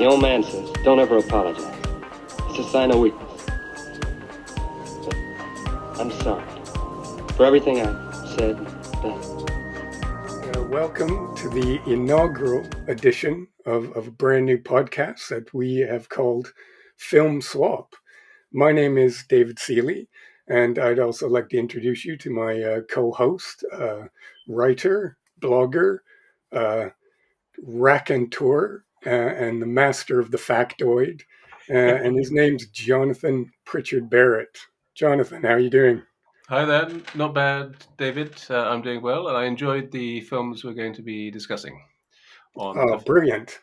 The old man says, don't ever apologize. It's a sign of weakness. But I'm sorry for everything I've said and done. Welcome to the inaugural edition of a brand new podcast that we have called Film Swap. My name is David Seeley, and I'd also like to introduce you to my co-host, writer, blogger, raconteur, and the master of the factoid. And his name's Jonathan Pritchard Barrett. Jonathan, how are you doing? Hi there. Not bad, David. I'm doing well, and I enjoyed the films we're going to be discussing. Brilliant.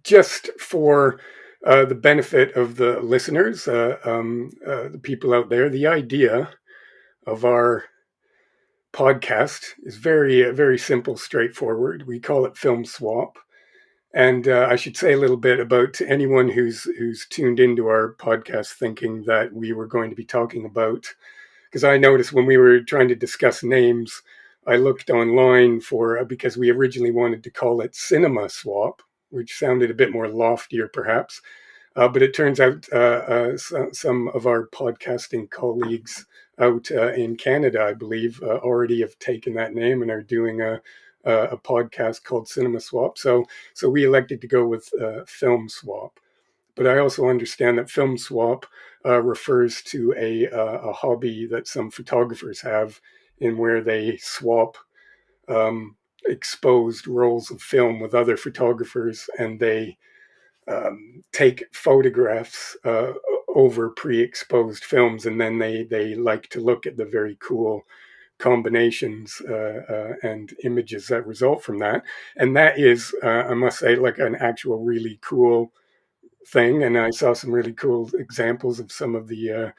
Just for the benefit of the listeners, the people out there, the idea of our podcast is very simple, straightforward. We call it Film Swap. And I should say a little bit about anyone who's tuned into our podcast thinking that we were going to be talking about, because I noticed when we were trying to discuss names, I looked online for, because we originally wanted to call it Cinema Swap, which sounded a bit more loftier perhaps. But it turns out some of our podcasting colleagues out in Canada, I believe, already have taken that name and are doing a podcast called Cinema Swap. So we elected to go with Film Swap. But I also understand that Film Swap refers to a hobby that some photographers have, in where they swap exposed rolls of film with other photographers, and they take photographs over pre-exposed films, and then they like to look at the very cool combinations and images that result from that. And that is, I must say, like an actual really cool thing. And I saw some really cool examples of some of the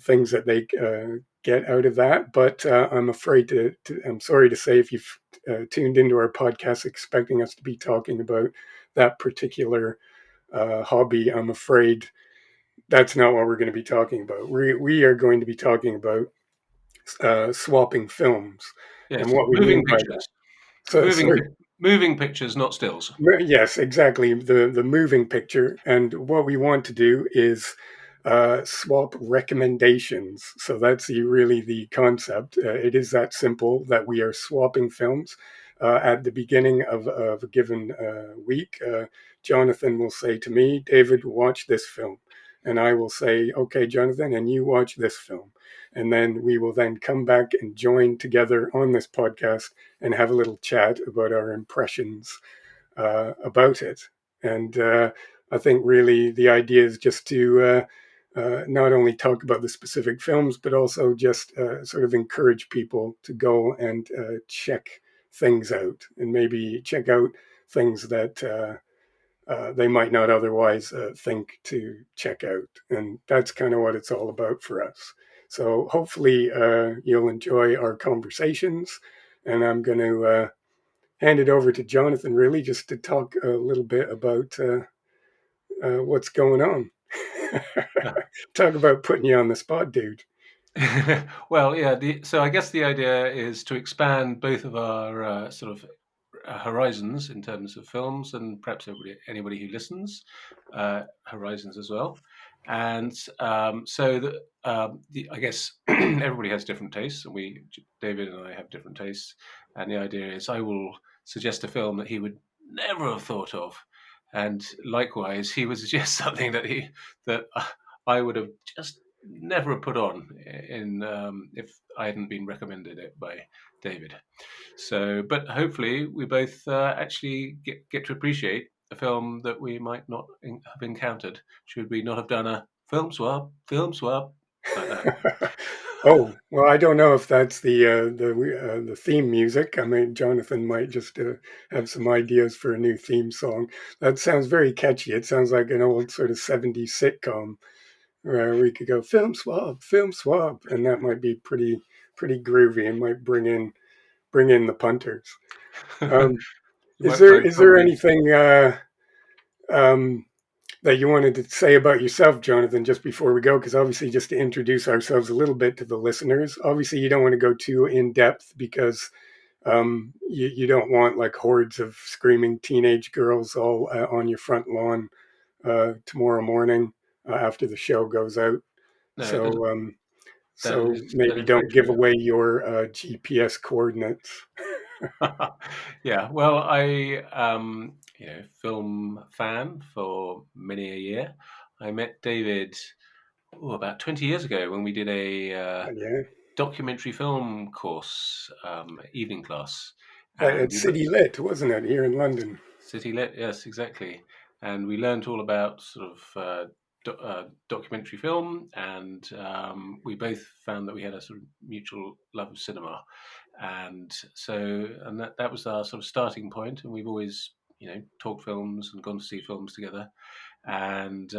things that they get out of that. But I'm afraid I'm sorry to say, if you've tuned into our podcast expecting us to be talking about that particular hobby, I'm afraid that's not what we're going to be talking about. We are going to be talking about swapping films. Yes, and what we moving mean by pictures. that. Moving pictures, not stills. Yes, exactly. The moving picture. And what we want to do is swap recommendations. So that's really the concept. It is that simple, that we are swapping films. At the beginning of a given week, Jonathan will say to me, David, watch this film. And I will say, okay, Jonathan, and you watch this film. And then we will then come back and join together on this podcast and have a little chat about our impressions about it. And I think really the idea is just to not only talk about the specific films, but also just sort of encourage people to go and check things out, and maybe check out things that they might not otherwise think to check out. And that's kind of what it's all about for us. So hopefully you'll enjoy our conversations. And I'm going to hand it over to Jonathan, really, just to talk a little bit about what's going on. Talk about putting you on the spot, dude. Well, yeah. So I guess the idea is to expand both of our sort of horizons in terms of films, and perhaps anybody who listens, horizons as well. And so that I guess everybody has different tastes, and David and I have different tastes. And the idea is, I will suggest a film that he would never have thought of, and likewise, he would suggest something that I would have just never put on if I hadn't been recommended it by David. So, but hopefully, we both actually get to appreciate a film that we might not have encountered should we not have done a film swap. Like that. Oh, well, I don't know if that's the theme music. I mean, Jonathan might just have some ideas for a new theme song. That sounds very catchy. It sounds like an old sort of 70s sitcom where we could go film swap, and that might be pretty groovy and might bring in the punters. Is there anything that you wanted to say about yourself, Jonathan, just before we go? Because obviously, just to introduce ourselves a little bit to the listeners, obviously you don't want to go too in depth, because You don't want like hordes of screaming teenage girls all on your front lawn tomorrow morning after the show goes out. No, it doesn't. So so That maybe is very don't give true. away your GPS coordinates. Yeah, well, film fan for many a year. I met David about 20 years ago when we did a Yeah, documentary film course, evening class, at and we City Lit, wasn't it, here in London? City Lit, yes, exactly. And we learned all about sort of documentary film, and we both found that we had a sort of mutual love of cinema, and that was our sort of starting point. And we've always, talked films and gone to see films together. And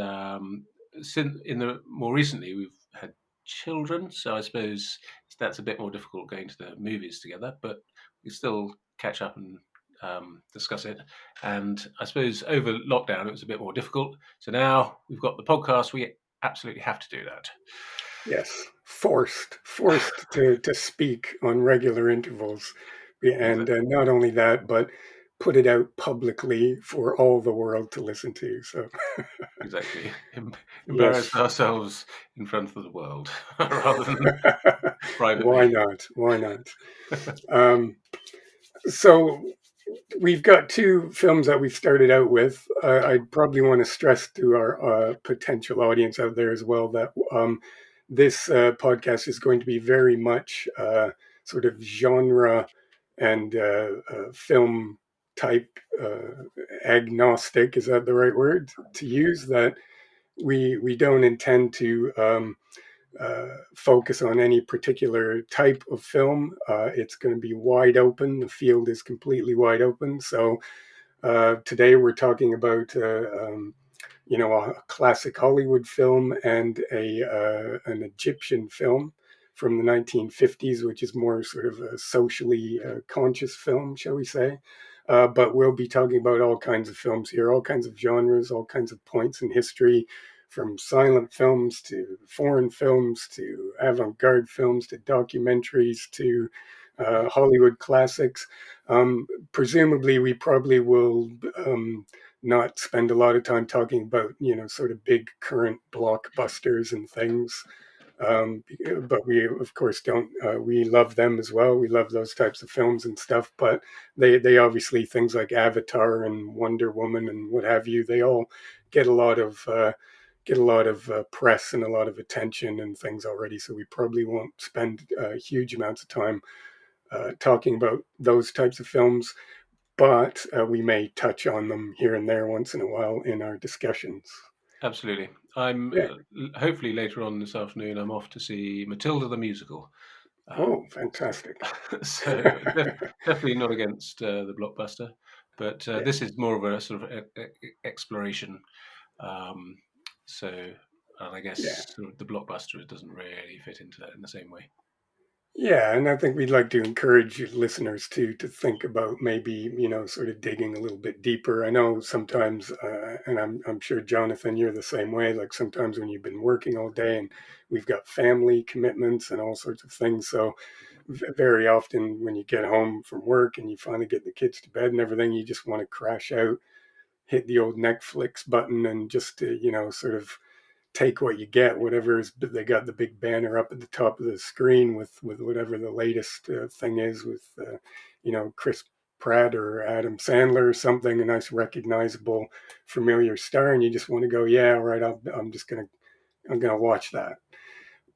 since in the more recently, we've had children, so I suppose that's a bit more difficult going to the movies together, but we still catch up and discuss it. And I suppose over lockdown it was a bit more difficult. So now we've got the podcast. We absolutely have to do that. Yes, forced to speak on regular intervals, and Exactly. not only that, but put it out publicly for all the world to listen to. So Exactly. Embarrass yes, ourselves in front of the world rather than why privately. not? Why not? Um, so we've got two films that we've started out with. I'd probably want to stress to our potential audience out there as well that this podcast is going to be very much sort of genre and film type agnostic. Is that the right word to use? That we don't intend to focus on any particular type of film. It's going to be wide open. The field is completely wide open. So today we're talking about a classic Hollywood film and a an Egyptian film from the 1950s, which is more sort of a socially conscious film, shall we say. But we'll be talking about all kinds of films here, all kinds of genres, all kinds of points in history, from silent films to foreign films to avant-garde films to documentaries to Hollywood classics. Presumably, we probably will not spend a lot of time talking about sort of big current blockbusters and things. But we of course don't. We love them as well. We love those types of films and stuff. But they obviously, things like Avatar and Wonder Woman and what have you, they all get a lot of press and a lot of attention and things already. So we probably won't spend huge amounts of time talking about those types of films, but we may touch on them here and there once in a while in our discussions. Absolutely. I'm Yeah. hopefully later on this afternoon. I'm off to see Matilda the musical. Oh, So, fantastic. definitely not against the blockbuster, but Yeah. this is more of a sort of exploration. Um, so, and I Yeah. guess sort of the blockbuster doesn't really fit into that in the same way. Yeah, and I think we'd like to encourage listeners to think about maybe sort of digging a little bit deeper. I know sometimes, and I'm sure Jonathan, you're the same way. Like sometimes when you've been working all day and we've got family commitments and all sorts of things, so very often when you get home from work and you finally get the kids to bed and everything, you just want to crash out, hit the old Netflix button, and just sort of take what you get, whatever is. They got the big banner up at the top of the screen with whatever the latest thing is with Chris Pratt or Adam Sandler or something, a nice recognizable familiar star, and you just want to go, yeah, right, I'm gonna watch that.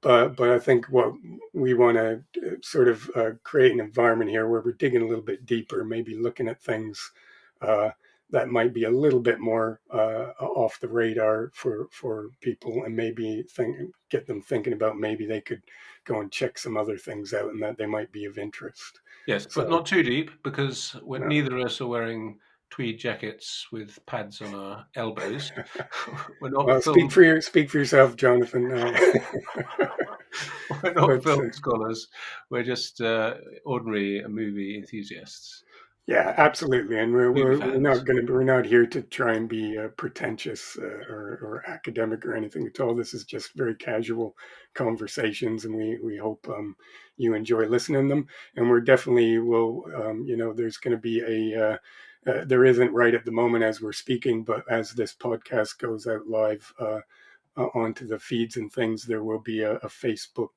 But I think what we want to sort of create an environment here where we're digging a little bit deeper, maybe looking at things uh, that might be a little bit more off the radar for people, and maybe get them thinking about maybe they could go and check some other things out, and that they might be of interest. Yes, but So not too deep because no. neither of us are wearing tweed jackets with pads on our elbows. We're not Well, film. speak for yourself, Jonathan. We're not But film scholars. We're just ordinary movie enthusiasts. Yeah, absolutely, and movie we're fans. we're not here to try and be pretentious or academic or anything at all. This is just very casual conversations, and we hope you enjoy listening to them. And we're definitely will, there's going to be there isn't right at the moment as we're speaking, but as this podcast goes out live onto the feeds and things, there will be a Facebook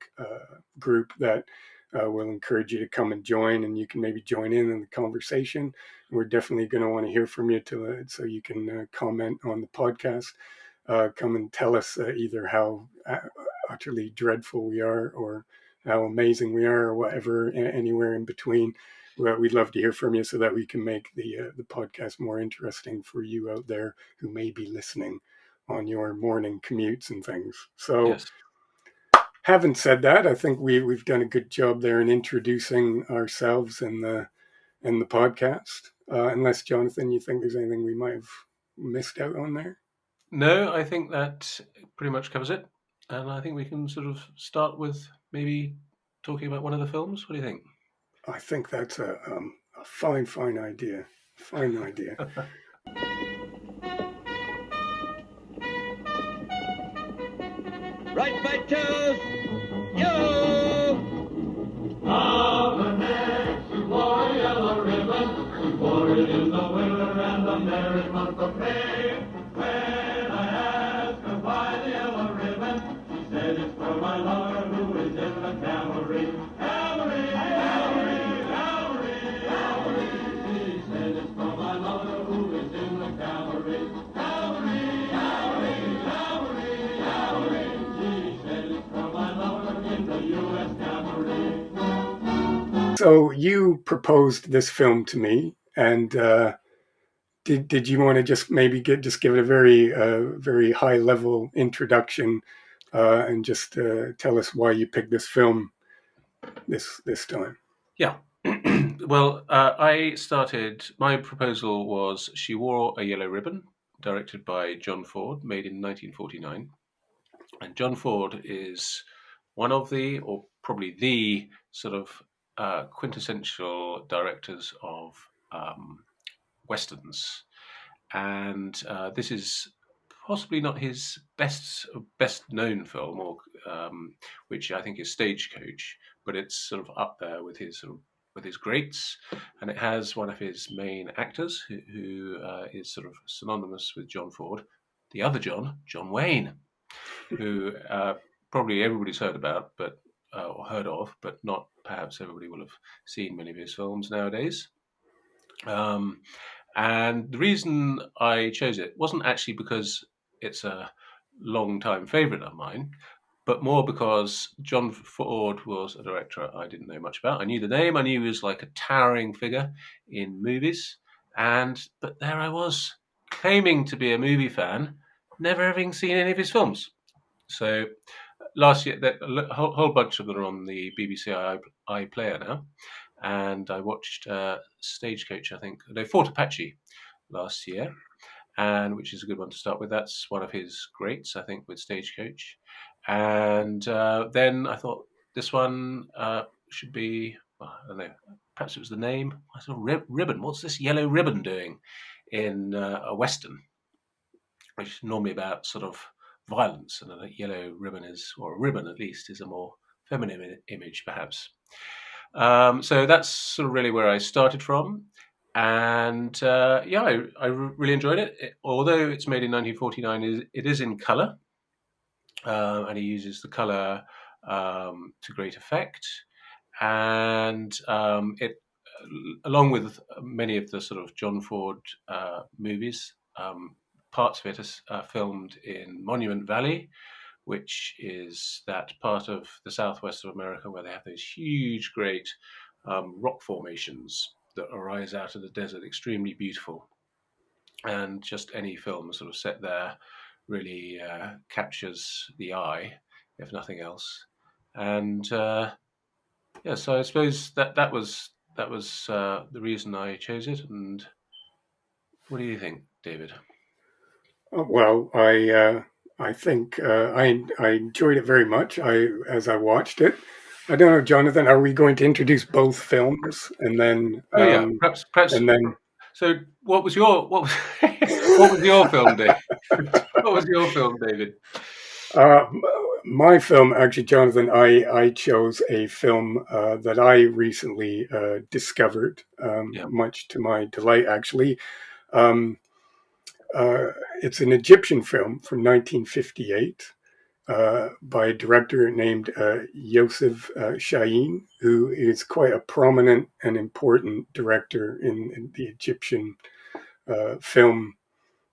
group that will encourage you to come and join, and you can maybe join in the conversation. We're definitely going to want to hear from you so you can comment on the podcast. Come and tell us either how utterly dreadful we are or how amazing we are or whatever, anywhere in between. Well, we'd love to hear from you so that we can make the podcast more interesting for you out there who may be listening on your morning commutes and things. So, Yes. having said that, I think we've done a good job there in introducing ourselves and the podcast. Unless Jonathan, you think there's anything we might have missed out on there? No, I think that pretty much covers it. And I think we can sort of start with maybe talking about one of the films. What do you think? I think that's a fine idea. Fine idea. Right by toes. Yo! Now the next who wore a yellow ribbon, who wore it in the winter and the merry month of May. When I asked her why the yellow ribbon, she said it's for my lover who is in the cavalry. Cavalry, cavalry, cavalry, cavalry. She said it's for my lover who is in the cavalry. Cavalry, cavalry, cavalry, cavalry. She said it's for my lover in the U.S. cavalry. So you proposed this film to me, and did you want to just maybe give it a very high level introduction and just tell us why you picked this film this time? Yeah. Well, my proposal was She Wore a Yellow Ribbon, directed by John Ford, made in 1949. And John Ford is one of or probably the sort of quintessential directors of westerns, and this is possibly not his best known film, or which I think is Stagecoach, but it's sort of up there with his greats, and it has one of his main actors who is sort of synonymous with John Ford, the other John Wayne, who probably everybody's heard about, but or heard of, but not perhaps everybody will have seen many of his films nowadays. And the reason I chose it wasn't actually because it's a long-time favourite of mine, but more because John Ford was a director I didn't know much about. I knew the name, I knew he was like a towering figure in movies, but there I was, claiming to be a movie fan, never having seen any of his films. So last year, a whole bunch of them are on the BBC iPlayer now, and I watched Stagecoach. I think no, Fort Apache last year, and which is a good one to start with. That's one of his greats, I think, with Stagecoach. And then I thought this one should be. Well, I don't know. Perhaps it was the name. I thought ribbon. What's this yellow ribbon doing in a western? Which is normally about sort of violence, and a yellow ribbon is, or a ribbon at least, is a more feminine image, perhaps. So that's sort of really where I started from, and yeah, I really enjoyed it. Although it's made in 1949, it is in colour, and he uses the colour to great effect, and it, along with many of the sort of John Ford movies. Parts of it are filmed in Monument Valley, which is that part of the southwest of America where they have those huge, great rock formations that arise out of the desert, extremely beautiful. And just any film sort of set there really captures the eye, if nothing else. And yeah, so I suppose that was the reason I chose it. And what do you think, David? Well, I think I enjoyed it very much. As I watched it, I don't know, Jonathan. Are we going to introduce both films Oh yeah, perhaps. and then? So, what was your what was what was your film, Dave? What was your film, David? Uh, my film, actually, Jonathan, I chose a film that I recently discovered, Yeah, much to my delight, actually. Um, it's an Egyptian film from 1958 by a director named Youssef Chahine, who is quite a prominent and important director in the Egyptian film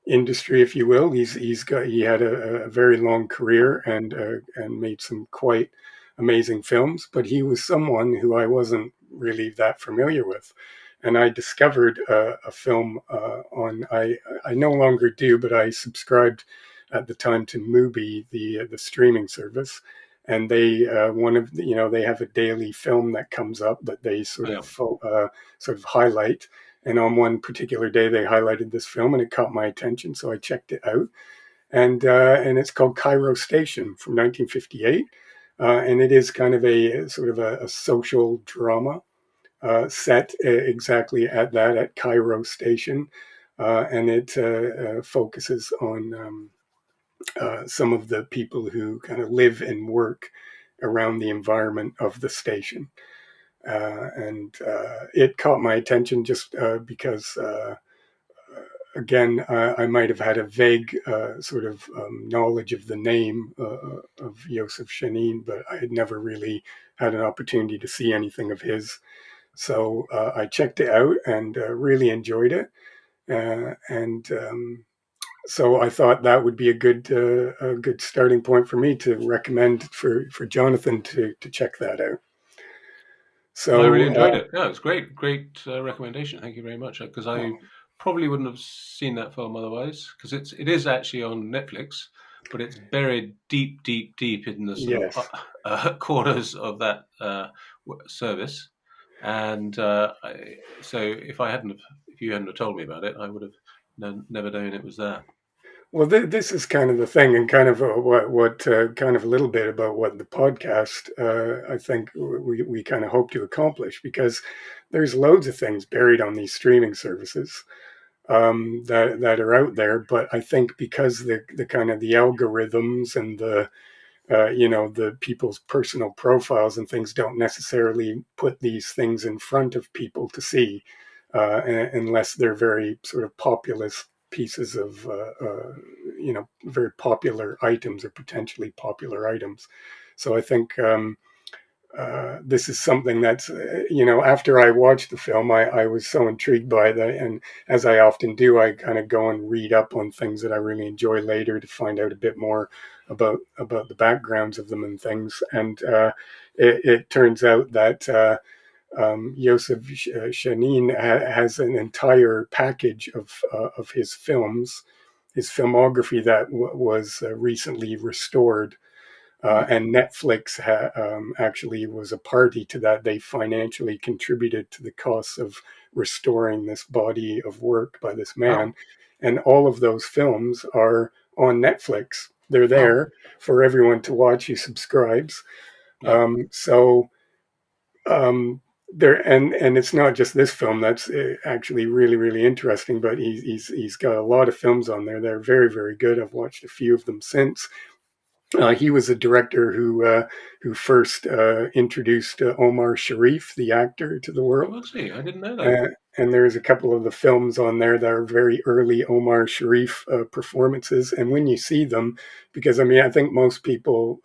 industry, if you will. He had a very long career and made some quite amazing films, but he was someone who I wasn't really that familiar with. And I discovered a film on I no longer do, but I subscribed at the time to Mubi, the streaming service, and they one of the, they have a daily film that comes up that they yeah. sort of highlight, and on one particular day, they highlighted this film, and it caught my attention. So I checked it out, and it's called Cairo Station from 1958, and it is kind of a sort of a social drama set exactly at Cairo Station, and it focuses on some of the people who kind of live and work around the environment of the station. And it caught my attention just because again, I might have had a vague sort of knowledge of the name of Youssef Chahine, but I had never really had an opportunity to see anything of his. So I checked it out and really enjoyed it. And so I thought that would be a good starting point for me to recommend for Jonathan to check that out. I really So enjoyed it. Yeah, it's great recommendation. Thank you very much. Because I oh, probably wouldn't have seen that film otherwise. Because it is actually on Netflix, but it's buried deep in the sort of yes. corners of that service. And so if you hadn't have told me about it, I would have never known it was there. Well, this is kind of the thing, and kind of what kind of a little bit about what the podcast I think we kind of hope to accomplish, because there's loads of things buried on these streaming services that are out there, but I think because the kind of the algorithms and the people's personal profiles and things don't necessarily put these things in front of people to see unless they're very sort of populist pieces of very popular items or potentially popular items. So I think this is something that's after I watched the film, I was so intrigued by that, and as I often do, I kind of go and read up on things that I really enjoy later to find out a bit more about the backgrounds of them and things. And it turns out that Youssef Chahine has an entire package of his films, his filmography that was recently restored, Hmm. and Netflix actually was a party to that. They financially contributed to the costs of restoring this body of work by this man. Wow. And all of those films are on Netflix. They're Wow. there for everyone to watch who subscribes. Yeah. So there, and it's not just this film that's actually really interesting, but he's got a lot of films on there that are very good. I've watched a few of them since. He was a director who first introduced Omar Sharif, the actor, to the Oh, world. we'll see. I didn't know that. And there's a couple of the films on there that are very early Omar Sharif performances. And when you see them, because I mean, I think most people,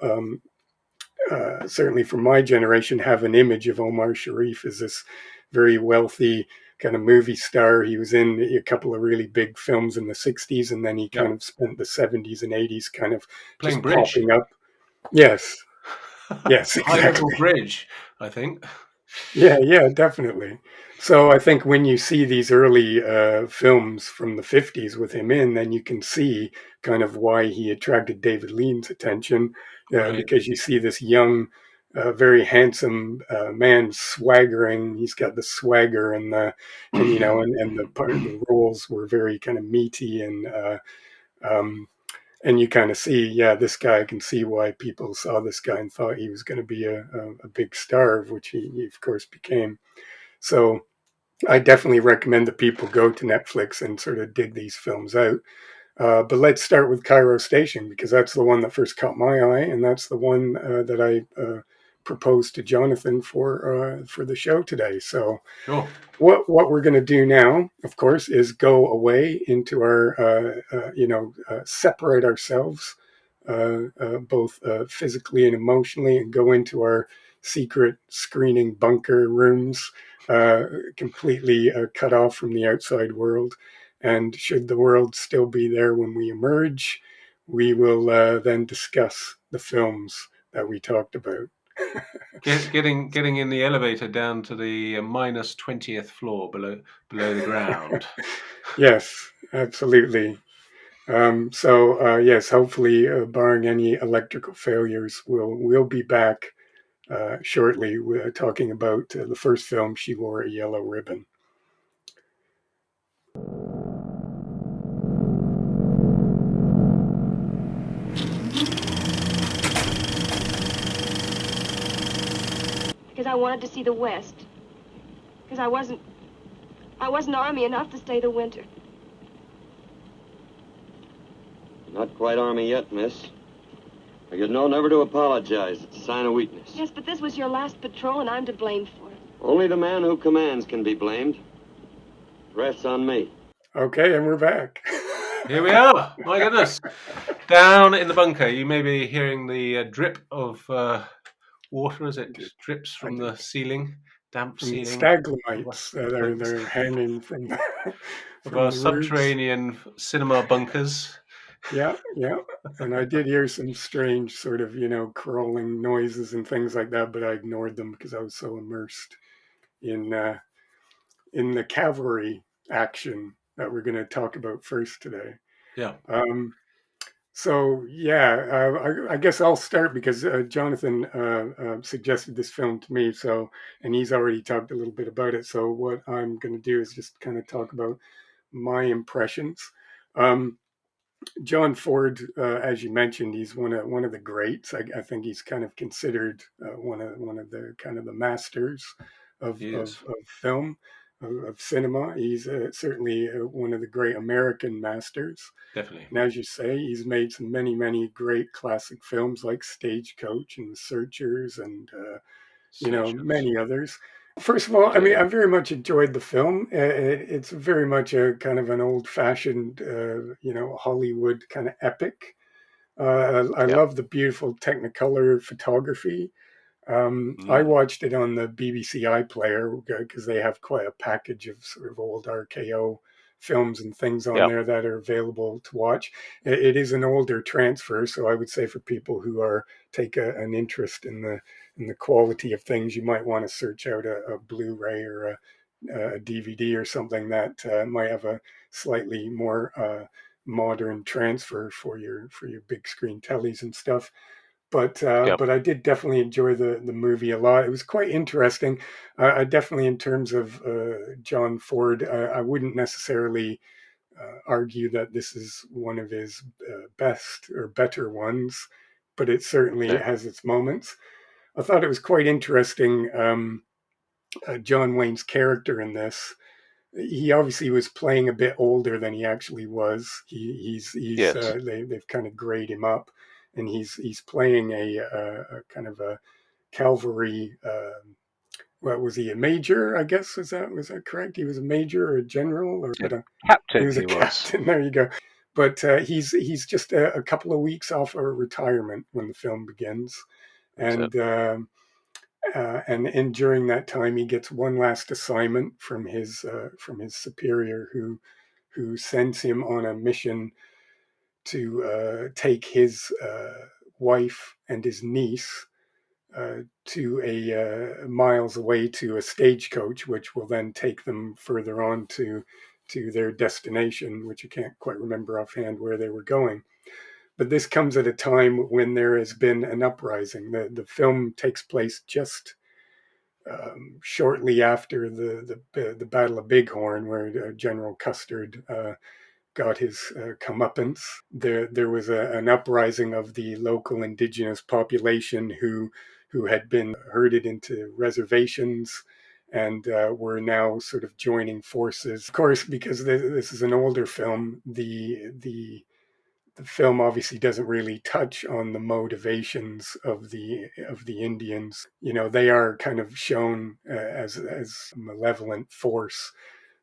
certainly from my generation, have an image of Omar Sharif as this very wealthy kind of movie star. He was in a couple of really big films in the 60s, and then he Yeah. kind of spent the 70s and 80s kind of Playing just bridge. popping up. Yes, yes, High level exactly. bridge, I think. Yeah, definitely. So I think when you see these early films from the 50s with him in, then you can see kind of why he attracted David Lean's attention, Right. because you see this young, very handsome man swaggering. He's got the swagger and the part of the roles were very kind of meaty and um, and you kind of see, yeah, this guy, I can see why people saw this guy and thought he was going to be a big star, of which he of course became. So I definitely recommend that people go to Netflix and sort of dig these films out. But let's start with Cairo Station, because that's the one that first caught my eye, and that's the one that I proposed to Jonathan for the show today. So Sure. what we're going to do now, of course, is go away into our separate ourselves, both physically and emotionally, and go into our secret screening bunker rooms, completely cut off from the outside world. And should the world still be there when we emerge, we will then discuss the films that we talked about. Getting in the elevator down to the minus 20th floor below the ground. Yes, absolutely. Yes, hopefully, barring any electrical failures, we'll be back shortly. We're talking about the first film, She Wore a Yellow Ribbon. Because I wanted to see the West. Because I wasn't Army enough to stay the winter. Not quite Army yet, miss. But you know never to apologize. It's a sign of weakness. Yes, but this was your last patrol, and I'm to blame for it. Only the man who commands can be blamed. Rests on me. Okay, and we're back. Here we are. My goodness. Down in the bunker, you may be hearing the drip of water as it drips from the ceiling, damp From ceiling. stalagmites that are hanging from of our the subterranean cinema bunkers. Yeah. And I did hear some strange sort of, crawling noises and things like that, but I ignored them because I was so immersed in the cavalry action that we're going to talk about first today. Yeah. I guess I'll start because Jonathan suggested this film to me. And he's already talked a little bit about it. So what I'm going to do is just kind of talk about my impressions. John Ford, as you mentioned, he's one of the greats. I think he's kind of considered one of the kind of the masters of film, of cinema. He's certainly one of the great American masters. Definitely. And as you say, he's made some many great classic films like Stagecoach and The Searchers and many others. First of all, I mean, I very much enjoyed the film. It's very much a kind of an old-fashioned, Hollywood kind of epic. I love the beautiful Technicolor photography. I watched it on the BBC iPlayer because they have quite a package of sort of old RKO films and things on there that are available to watch. It is an older transfer, so I would say for people who take an interest in the quality of things, you might want to search out a Blu-ray or a DVD or something that might have a slightly more modern transfer for your big screen tellies and stuff. But I did definitely enjoy the movie a lot. It was quite interesting. I definitely, in terms of John Ford, I wouldn't necessarily argue that this is one of his best or better ones, but it certainly has its moments. I thought it was quite interesting. John Wayne's character in this, he obviously was playing a bit older than he actually was. They've kind of grayed him up, and he's playing a kind of a cavalry. What was he, a major? I guess was that correct? He was a major or a general, captain. He was a captain. There you go. But he's just a couple of weeks off of retirement when the film begins, and during that time he gets one last assignment from his superior who sends him on a mission to take his wife and his niece to miles away to a stagecoach, which will then take them further on to their destination, which I can't quite remember offhand where they were going. But this comes at a time when there has been an uprising. The film takes place just shortly after the Battle of Bighorn, where General Custard got his comeuppance. There was an uprising of the local indigenous population who had been herded into reservations and were now sort of joining forces. Of course, because this is an older film, the film obviously doesn't really touch on the motivations of the Indians. You know, they are kind of shown as a malevolent force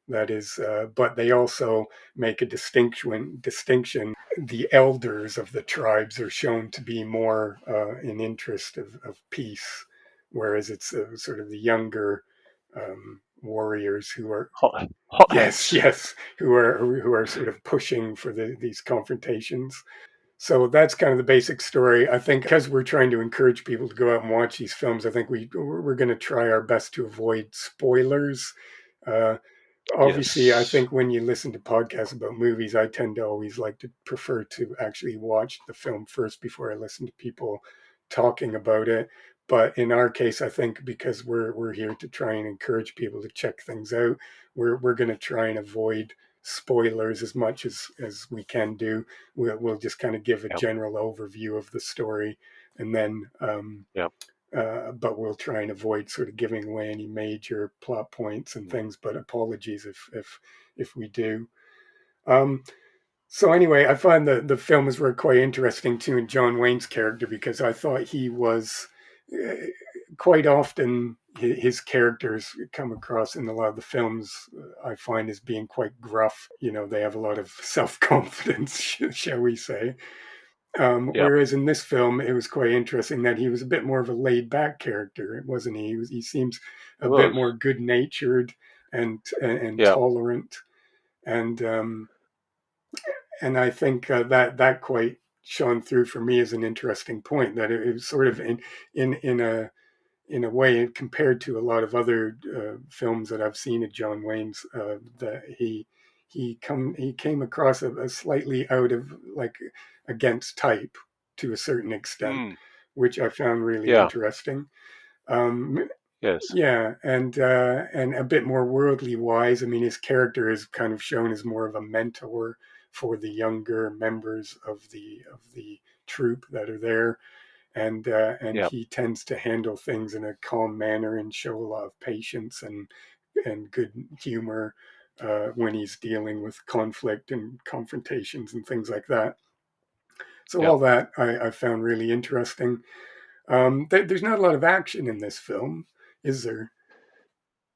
that is, but they also make a distinction. The elders of the tribes are shown to be more in interest of peace, whereas it's sort of the younger warriors who are yes, Hotheads. yes, who are sort of pushing for these confrontations. So that's kind of the basic story. I think because we're trying to encourage people to go out and watch these films, I think we're going to try our best to avoid spoilers. Uh, Obviously, I Yes. think when you listen to podcasts about movies, I tend to always like to prefer to actually watch the film first before I listen to people talking about it. But in our case, I think because we're here to try and encourage people to check things out, we're going to try and avoid spoilers as much as we can do. We'll just kind of give a Yep. general overview of the story, and then Yep. but we'll try and avoid sort of giving away any major plot points and Mm. things. But apologies if we do. Um, so anyway, I find the film is really quite interesting too in John Wayne's character because I thought he was quite often his characters come across in a lot of the films I find as being quite gruff. You know, they have a lot of self confidence, shall we say. Yep. Whereas in this film, it was quite interesting that he was a bit more of a laid back character, wasn't he? He seems It a bit was. more good natured and Yeah. tolerant, and um, and I think that quite shone through for me as an interesting point that it was sort of in a way compared to a lot of other films that I've seen of John Wayne's that he came across a slightly out of like against type to a certain extent, Mm. which I found really Yeah. interesting. Um, Yes. yeah, and a bit more worldly wise. I mean, his character is kind of shown as more of a mentor for the younger members of the troop that are there, and Yep. he tends to handle things in a calm manner and show a lot of patience and good humor when he's dealing with conflict and confrontations and things like that. So Yep. all that I found really interesting. There's not a lot of action in this film, is there?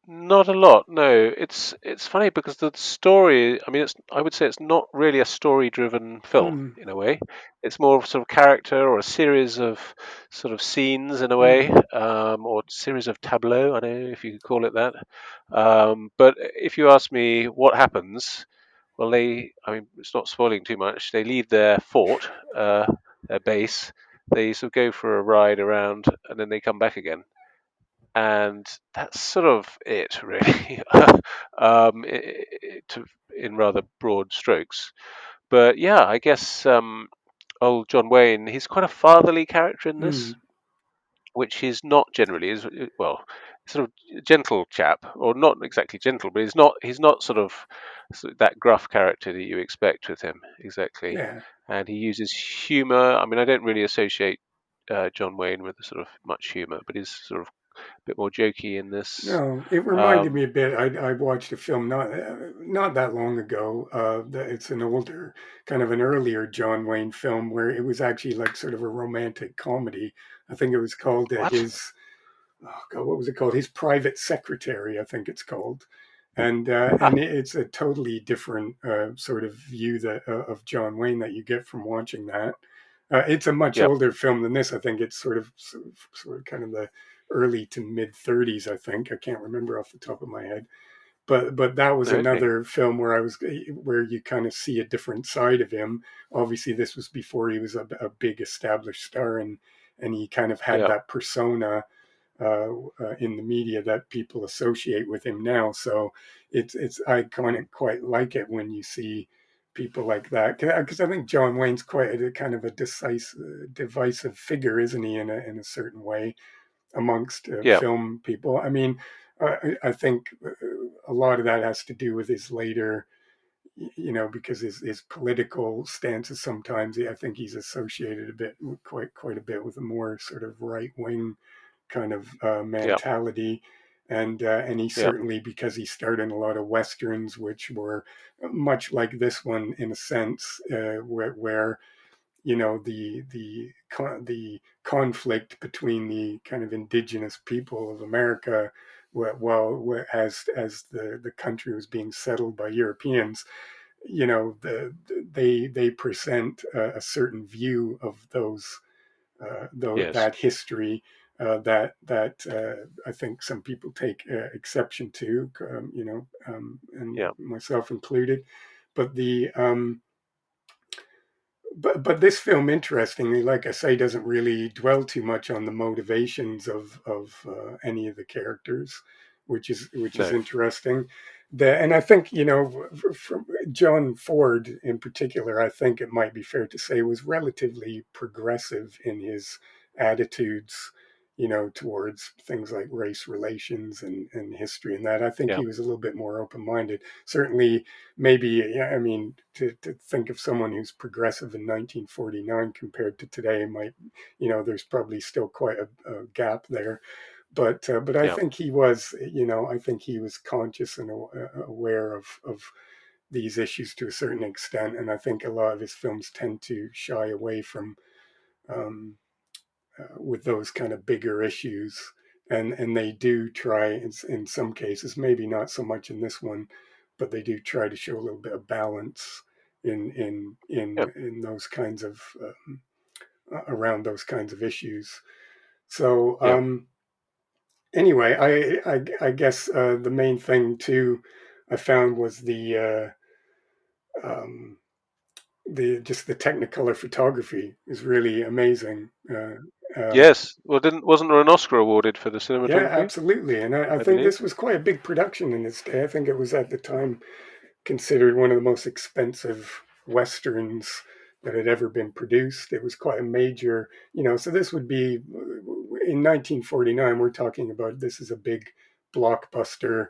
Not a lot, no. It's funny because the story. I mean, I would say it's not really a story-driven film Mm, in a way. It's more of sort of character or a series of sort of scenes in a way, mm, or series of tableaux. I don't know if you could call it that. But if you ask me what happens, well, I mean, it's not spoiling too much. They leave their fort, their base. They sort of go for a ride around, and then they come back again, and that's sort of it really, in rather broad strokes. But yeah, I guess old John Wayne, he's quite a fatherly character in this, mm, which he's not generally. Is well, sort of gentle chap, or not exactly gentle, but he's not sort of that gruff character that you expect with him exactly. yeah. And he uses humor. I mean, I don't really associate John Wayne with sort of much humor, but he's sort of bit more jokey in this. No, it reminded me Um, a bit. I watched a film not that long ago. It's an older, kind of an earlier John Wayne film where it was actually like sort of a romantic comedy. I think it was called what? his oh God, what was it called? His Private Secretary, I think it's called, Ah, and it's a totally different sort of view that of John Wayne that you get from watching that. It's a much yep. older film than this. I think it's sort of kind of the early to mid 30s. I think I can't remember off the top of my head, but that was Okay. another film where where you kind of see a different side of him. Obviously, this was before he was a big established star, and he kind of had Yeah. that persona in the media that people associate with him now. So it's I kind Mm, of quite like it when you see people like that because I think John Wayne's quite a kind of a divisive figure, isn't he? In a certain way amongst yeah. film people. I mean, I think a lot of that has to do with his later because his political stances sometimes, I think he's associated a bit, quite a bit, with a more sort of right wing kind of Yeah. mentality. And he Yeah. certainly, because he starred in a lot of westerns, which were much like this one in a sense, where the conflict between the kind of indigenous people of America, well, as the country was being settled by Europeans, they present a certain view of Yes. that history, that I think some people take exception to, and Yeah. myself included. But the but this film, interestingly, like I say, doesn't really dwell too much on the motivations of any of the characters, which is No. interesting. And I think, from John Ford in particular, I think it might be fair to say was relatively progressive in his attitudes, towards things like race relations and history and that. I think Yeah. he was a little bit more open-minded. Certainly, maybe, yeah, I mean, to think of someone who's progressive in 1949 compared to today might, there's probably still quite a gap there. But I Yeah. think he was, I think he was conscious and aware of these issues to a certain extent. And I think a lot of his films tend to shy away from, um, with those kind of bigger issues. And they do try, in some cases, maybe not so much in this one, but they do try to show a little bit of balance Yeah. in those kinds of, around those kinds of issues. So Yeah. anyway, I guess the main thing too I found was the just the Technicolor photography is really amazing. Yes. Well, wasn't there an Oscar awarded for the Yeah, cinematography? absolutely. And I I think believe. this was quite a big production in its day. I think it was at the time considered one of the most expensive westerns that had ever been produced. It was quite a major, so this would be in 1949. We're talking about, this is a big blockbuster,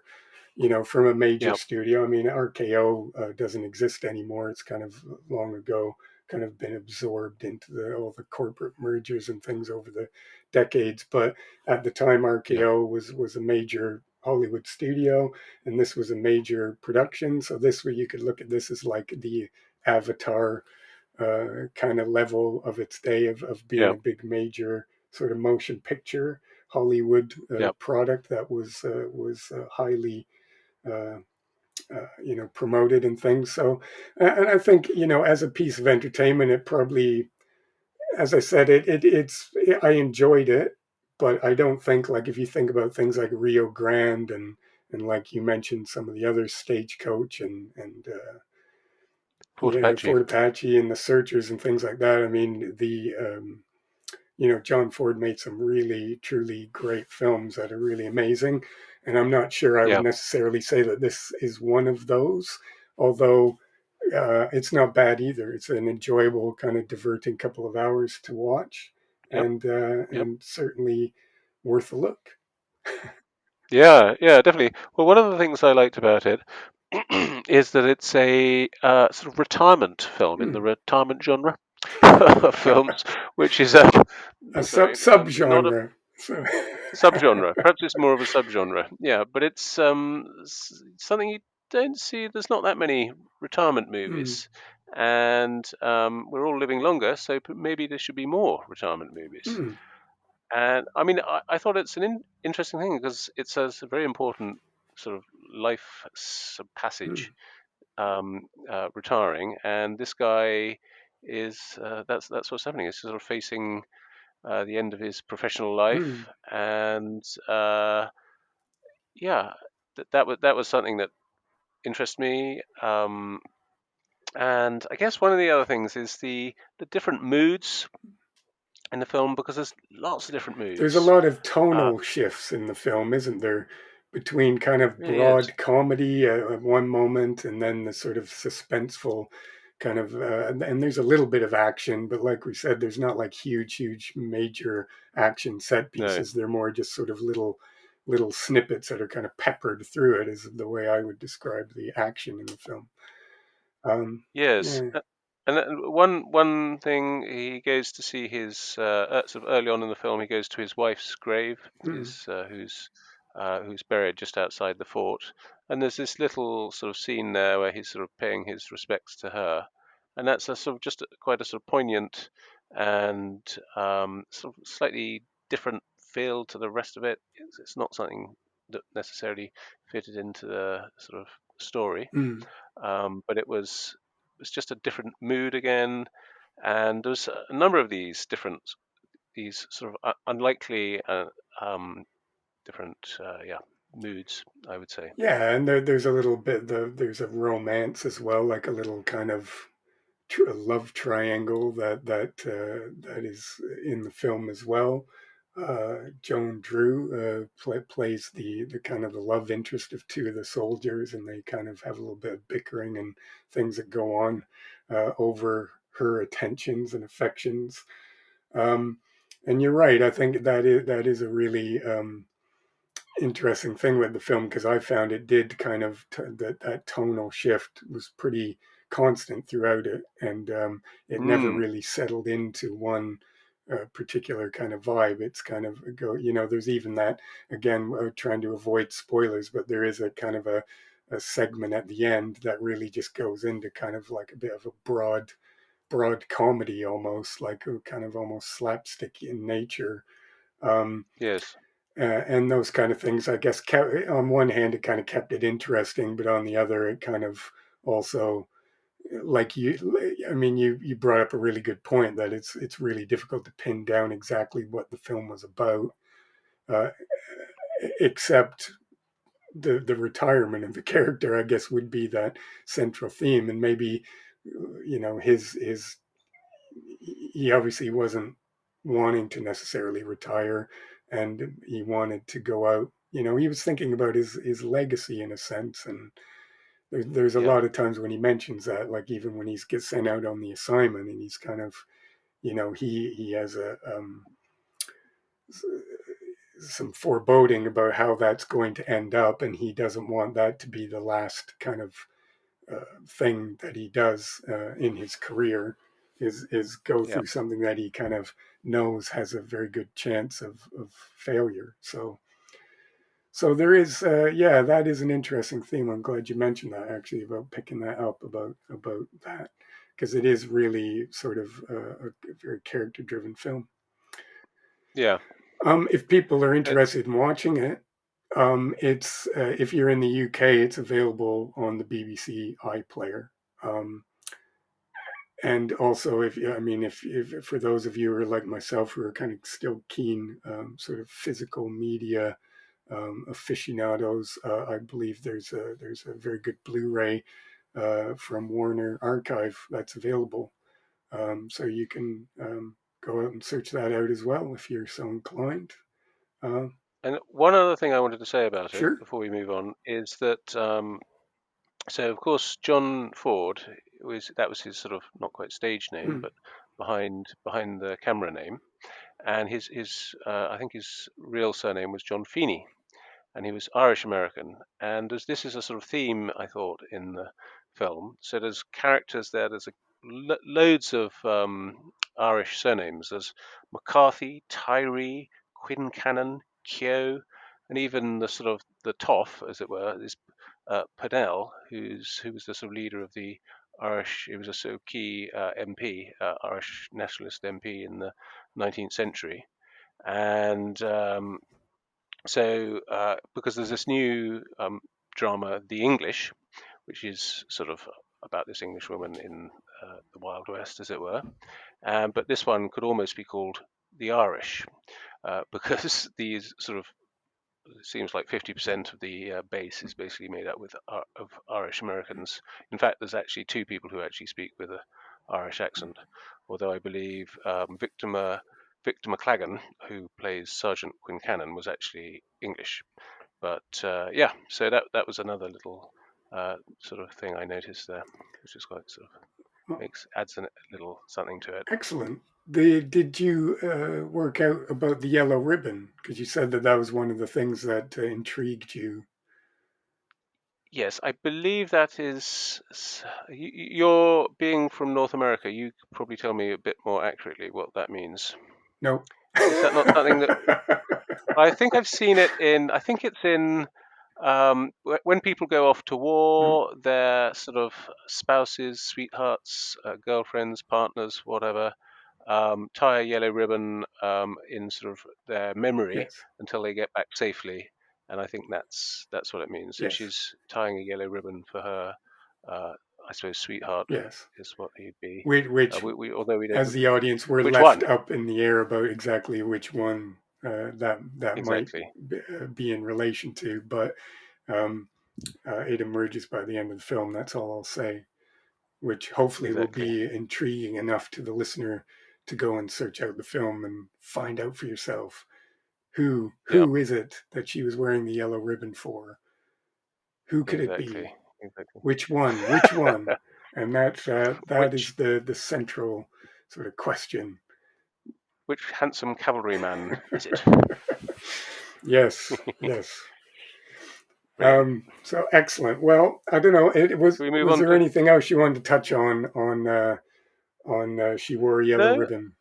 from a major Yeah. studio. I mean, RKO doesn't exist anymore. It's kind of long ago, kind of been absorbed into all the corporate mergers and things over the decades. But at the time, Yeah. RKO was a major Hollywood studio, and this was a major production. So this way, you could look at this as like the Avatar kind of level of its day, of being Yeah. a big major sort of motion picture Hollywood Yeah. product that was highly promoted and things. So, and I think, as a piece of entertainment, it probably, as I said, I enjoyed it, but I don't think, like, if you think about things like Rio Grande and like you mentioned, some of the other, Stagecoach and Fort yeah, Apache. Fort Apache and the Searchers and things like that. I mean, John Ford made some really, truly great films that are really amazing. And I'm not sure I would Yeah. necessarily say that this is one of those, although it's not bad either. It's an enjoyable, kind of diverting couple of hours to watch, Yep. Yep. and certainly worth a look. Yeah. Yeah. Definitely. Well, one of the things I liked about it is that it's a sort of retirement film in the Hmm. retirement genre of films, which is a A sorry, not a subgenre. So, subgenre. Perhaps it's more of a subgenre. Yeah, but it's something you don't see. There's not that many retirement hmm, movies, and we're all living longer, so maybe there should be more retirement movies. hmm, And I mean, I thought it's an interesting thing because it's a very important sort of life hmm, passage, retiring, and this guy is that's what's happening. He's sort of facing the end of his professional hmm. life, and yeah, that was something that interests me. And I guess one of the other things is the different moods in the film, because there's lots of different There's a moods. lot of Uh, tonal shifts in the film, isn't there? Between kind of really is. broad comedy at one moment, and then the sort of suspenseful kind of, and there's a little bit of action, but like we said, there's not like huge, major action set No. pieces. They're more just sort of little snippets that are kind of peppered through it, is the way I would describe the action in the film. Yes. Yeah. And one thing, he goes to see his sort of early on in the film. He goes to his wife's grave, Mm. who's buried just outside the fort. And there's this little sort of scene there where he's sort of paying his respects to her, and that's a sort of quite a sort of poignant and sort of slightly different feel to the rest of it. It's not something that necessarily fitted into the sort of story, Mm. but it was just a different mood again, and there's a number of these sort of unlikely different moods, I would say. Yeah, and there's a little bit there's a romance as well, like a little kind of a love triangle that is in the film as well. Joan Drew plays the kind of the love interest of two of the soldiers, and they kind of have a little bit of bickering and things that go on over her attentions and affections. Um, and you're right. I think that is a really interesting thing with the film, because I found it did kind of that tonal shift was pretty constant throughout it, and it never Mm, really settled into one particular kind of vibe. It's kind of there's even that, again, trying to avoid spoilers, but there is a kind of a segment at the end that really just goes into kind of like a bit of a broad comedy, almost like a kind of almost slapstick in nature. Um, yes. and those kind of things, I guess, on one hand, it kind of kept it interesting, but on the other, it kind of also, like I mean, you brought up a really good point that it's really difficult to pin down exactly what the film was about, uh, except the retirement of the character, I guess, would be that central theme, and maybe his he obviously wasn't wanting to necessarily retire, and he wanted to go out. He was thinking about his legacy in a sense, and there's a Yeah. lot of times when he mentions that, like even when he gets sent out on the assignment, and he's kind of, he has some foreboding about how that's going to end up, and he doesn't want that to be the last kind of thing that he does in his career, is go Yeah. through something that he kind of knows has a very good chance of failure. So there is, yeah, that is an interesting theme. I'm glad you mentioned that, actually, about picking that up, about that, because it is really sort of a very character driven film. Yeah. If people are Uh, interested in watching it, it's if you're in the UK, it's available on the BBC iPlayer. Um, and also, if for those of you who are like myself, who are kind of still keen, sort of physical media aficionados, I believe there's a very good Blu-ray from Warner Archive that's available, so you can go out and search that out as well if you're so inclined. Uh, and one other thing I wanted to say about it sure. before we move on is that so of course John Ford was his sort of not quite stage name, Mm. but behind the camera name, and his I think his real surname was John Feeney, and he was Irish American. And this is a sort of theme, I thought, in the film. So there's characters there. There's loads of Irish surnames. There's McCarthy, Tyree, Quincannon, Keogh, and even the sort of the toff, as it were, is Purnell, who was the sort of leader of the Irish. He was a sort of key MP, Irish nationalist MP in the 19th century, and because there's this new drama, The English, which is sort of about this English woman in the Wild West, as it were. But this one could almost be called The Irish, because these sort of it seems like 50% of the base is basically made up of Irish Americans. In fact, there's actually two people who actually speak with an Irish accent, although I believe Victor McLagan, who plays Sergeant Quincannon, was actually English. But yeah, so that was another little sort of thing I noticed there, which is quite sort of Well, adds a little something to it. excellent. Did you work out about the yellow ribbon? Because you said that was one of the things that intrigued you. Yes, I believe that is. You're being from North America. You could probably tell me a bit more accurately what that means. No. Is that not something that I think I've seen it in? I think it's in when people go off to war, their sort of spouses, sweethearts, girlfriends, partners, whatever, tie a yellow ribbon in sort of their memory Yes. until they get back safely. And I think that's what it means. So Yes. she's tying a yellow ribbon for her, I suppose, sweetheart Yes. is what he'd be. Which Although we as don't, the audience, we're which left one up in the air about exactly which one that might exactly? be in relation to, but um, it emerges by the end of the film. That's all I'll say, which hopefully will Exactly. be intriguing enough to the listener to go and search out the film and find out for yourself who Yeah. is it that she was wearing the yellow ribbon for? Who could it Exactly. be? Exactly. Which one? Which one? And that Which is the central sort of question. handsome cavalryman is it? Yes, yes. Brilliant. So excellent. Well, I don't know. It Should we move was on there to? anything else you wanted to touch on She Wore a Yellow No, Ribbon?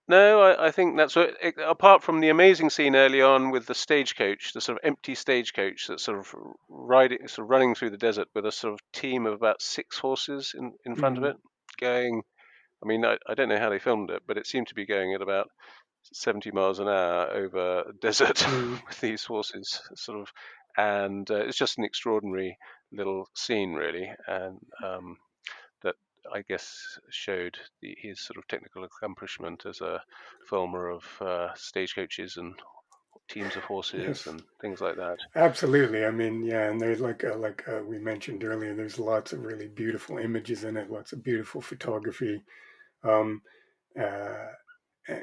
no. I think that's what. Apart from the amazing scene early on with the stagecoach, the sort of empty stagecoach that's sort of running through the desert with a sort of team of about 6 horses in front of Mm, it, going. I mean, I don't know how they filmed it, but it seemed to be going at about 70 miles an hour over a desert mm, with these horses, sort of, and it's just an extraordinary little scene, really, and that I guess showed his sort of technical accomplishment as a filmer of stagecoaches and teams of horses yes, and things like that. absolutely. I mean, yeah, and there's like we mentioned earlier, there's lots of really beautiful images in it, lots of beautiful photography. Um, uh,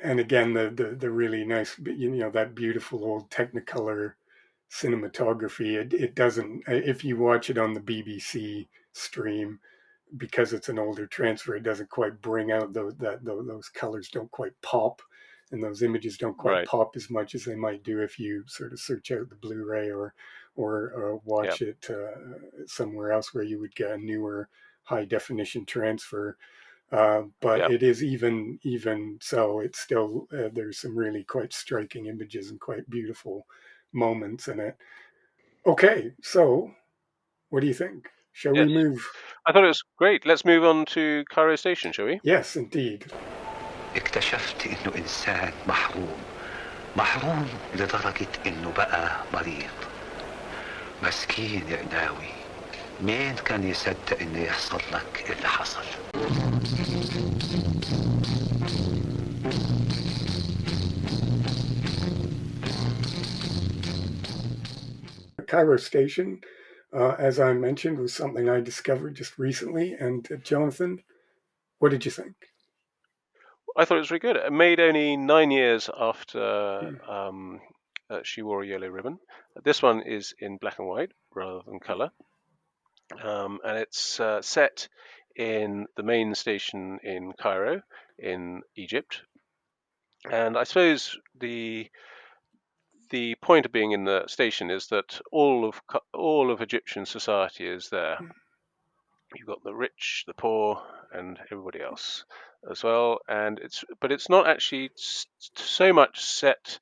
and again, the really nice, that beautiful old Technicolor cinematography. It doesn't, if you watch it on the BBC stream, because it's an older transfer, it doesn't quite bring out those colors don't quite pop, and those images don't quite Right. pop as much as they might do if you sort of search out the Blu-ray or Yeah. watch it somewhere else where you would get a newer high definition transfer. But Yeah. it is even so, it's still there's some really quite striking images and quite beautiful moments in it. Okay, so what do you think? Shall we Yes. move? I thought it was great. Let's move on to Cairo Station, shall we? Yes, indeed. اكتشفت انه انسان محروم لدرجة انه بقى مريض. مسكين يا قناوي، مين كان يصدق انه يحصل لك اللي حصل؟ Cairo Station, as I mentioned, was something I discovered just recently. And Jonathan, what did you think? I thought it was really good. It made only 9 years after Hmm. She Wore a Yellow Ribbon. This one is in black and white rather than color, and it's set in the main station in Cairo, in Egypt. And I suppose the point of being in the station is that all of Egyptian society is there. You've got the rich, the poor, and everybody else as well. And it's not actually so much set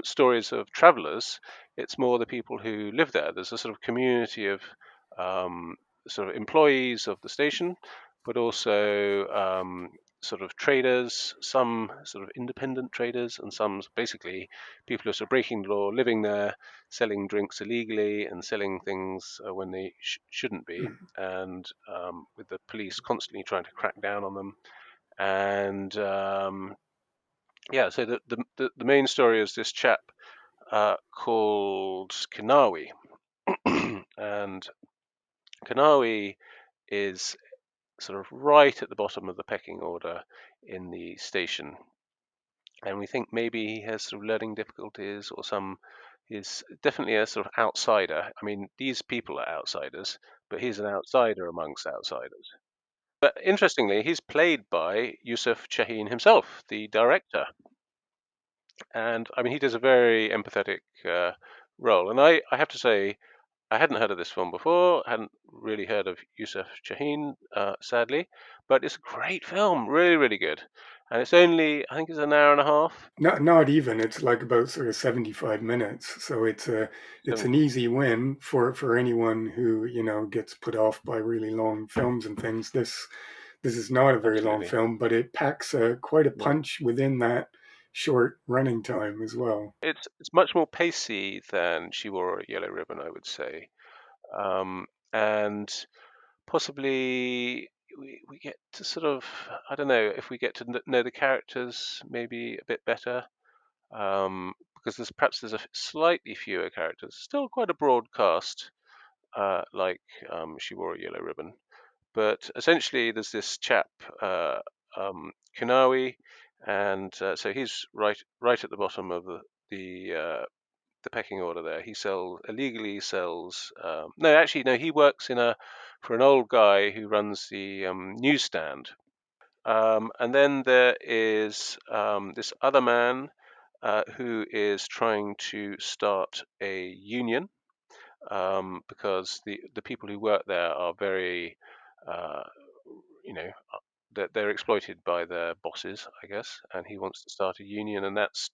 stories of travelers. It's more the people who live there. There's a sort of community of um, sort of employees of the station, but also sort of traders, some sort of independent traders, and some basically people who are sort of breaking the law, living there, selling drinks illegally and selling things when they shouldn't be, and with the police constantly trying to crack down on them. And yeah, so the main story is this chap called Kanawi, and Kanawi is sort of right at the bottom of the pecking order in the station, and we think maybe he has sort of learning difficulties or some. He's definitely a sort of outsider. I mean, these people are outsiders, but he's an outsider amongst outsiders. But interestingly, he's played by Youssef Chahine himself, the director, and I mean, he does a very empathetic role. And I have to say, I hadn't heard of this film before. Hadn't really heard of Youssef Chahine, sadly, but it's a great film, really, really good. And it's only, I think, it's an hour and a half. Not even. It's like about sort of 75 minutes. So it's an easy win for anyone who, gets put off by really long films and things. This is not a very long Absolutely. film, but it packs quite a Yeah. punch within that short running time as well. It's much more pacey than She Wore a Yellow Ribbon, I would say, and possibly we get to sort of, I don't know, if we get to know the characters maybe a bit better, because there's a slightly fewer characters, still quite a broad cast, like She Wore a Yellow Ribbon. But essentially, there's this chap, Kanawi, and so he's right at the bottom of the pecking order there. He illegally sells. No, actually, no. He works for an old guy who runs the newsstand. And then there is this other man who is trying to start a union, because the people who work there are very, uh, you know, they're exploited by their bosses, I guess, and he wants to start a union, and that's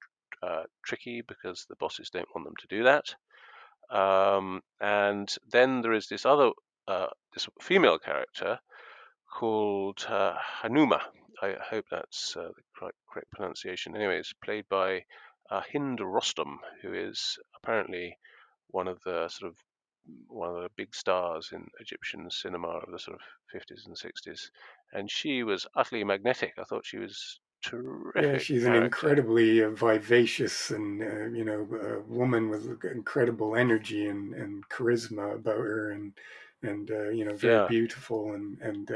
tricky because the bosses don't want them to do that. And then there is this female character called Hanuma. I hope that's the correct pronunciation. Anyways, played by Hind Rostam, who is apparently one of the big stars in Egyptian cinema of the sort of 50s and 60s, and she was utterly magnetic. I thought she was Yeah, terrific she's an character. incredibly vivacious and woman with incredible energy and charisma about her, and very Yeah, beautiful and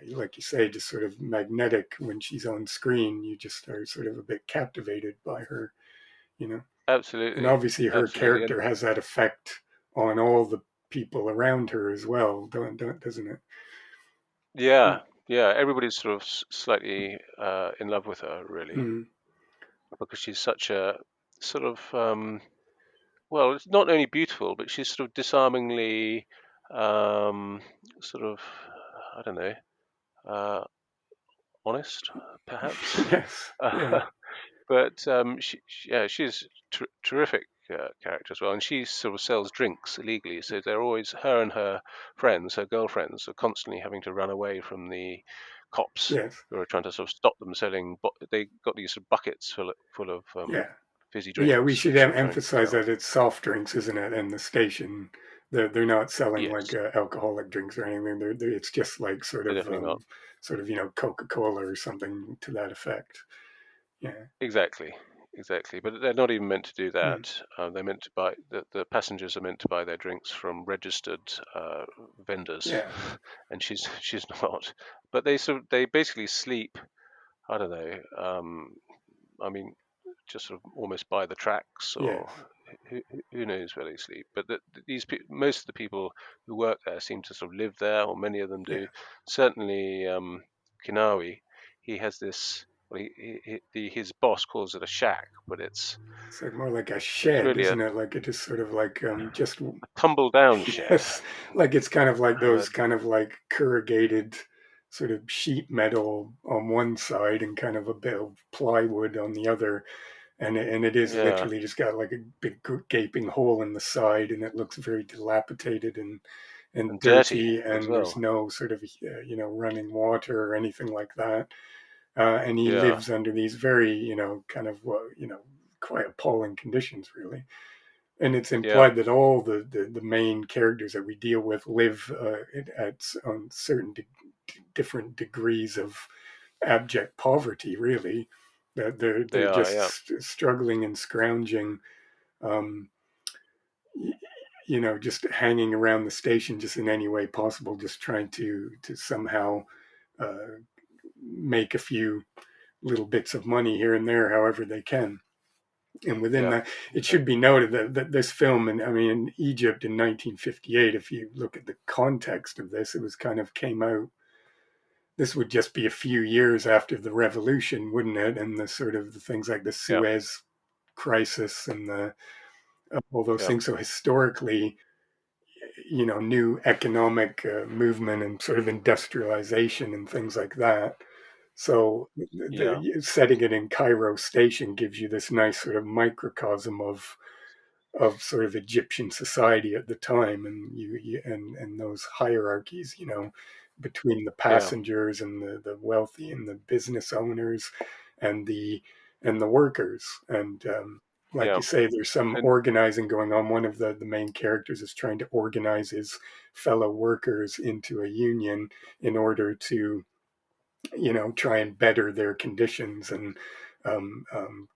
like you say, just sort of magnetic when she's on screen. You just are sort of a bit captivated by her, you know. And absolutely, obviously, her absolutely, and character has that effect on all the people around her as well, doesn't it? yeah, yeah. Everybody's sort of slightly in love with her, really, Mm. because she's such a sort of well, it's not only beautiful, but she's sort of disarmingly sort of, I don't know, uh, honest, perhaps. Yes. Yeah. But yeah, she's terrific character as well, and she sort of sells drinks illegally. So they're always her and her friends, her girlfriends, are constantly having to run away from the cops Yes. who are trying to sort of stop them selling. They got these sort of buckets full of Yeah. fizzy Yeah, we drinks, should which they're trying to emphasize sell. that it's soft drinks, isn't it? And the station, they're not selling like Yes, alcoholic drinks or anything. It's just like they're definitely not. Coca-Cola or something to that effect. Yeah. Exactly, exactly. But they're not even meant to do Mm. that. They're meant to buy the passengers are meant to buy their drinks from registered vendors, Yeah. and she's not. But they basically sleep. I don't know. I mean, just sort of almost by the tracks, Yes. or who knows where they sleep. But most of the people who work there seem to sort of live there, or many of them Yeah. do. Certainly, Kinawi, he has this. Well, his boss calls it a shack, but It's like more like a it's shed, really isn't it? Like it just sort of like just a tumble down shed. yes, like it's kind of like Uh, those kind of like corrugated sort of sheet metal on one side and kind of a bit of plywood on the other, and it is yeah, literally just got like a big gaping hole in the side, and it looks very dilapidated and and dirty dirty, as and there's well. no sort of running water or anything like that. And he Yeah, lives under these very kind of quite appalling conditions, really. And it's yeah, implied that all the main characters that we deal with live on certain different degrees of abject poverty, really. That they they're are. just Yeah, struggling and scrounging, um, just hanging around the station just in any way possible, just trying to somehow uh, make a few little bits of money here and there, however they can. And within yeah, that, it should be exactly. noted that this film, and I mean, in Egypt in 1958, if you look at the context of this, it was kind of came out. This would just be a few years after the revolution, wouldn't it? And the sort of the things like the Yeah, Suez crisis and all those yeah, things. So historically, new economic movement and sort of industrialization and things like that. So setting it in Cairo station gives you this nice sort of microcosm of sort of Egyptian society at the time, and and those hierarchies, between the Yeah. passengers and the wealthy and the business owners and the workers. And like Yeah. you say, there's some And organizing going on. One of the main characters is trying to organize his fellow workers into a union in order to try and better their conditions and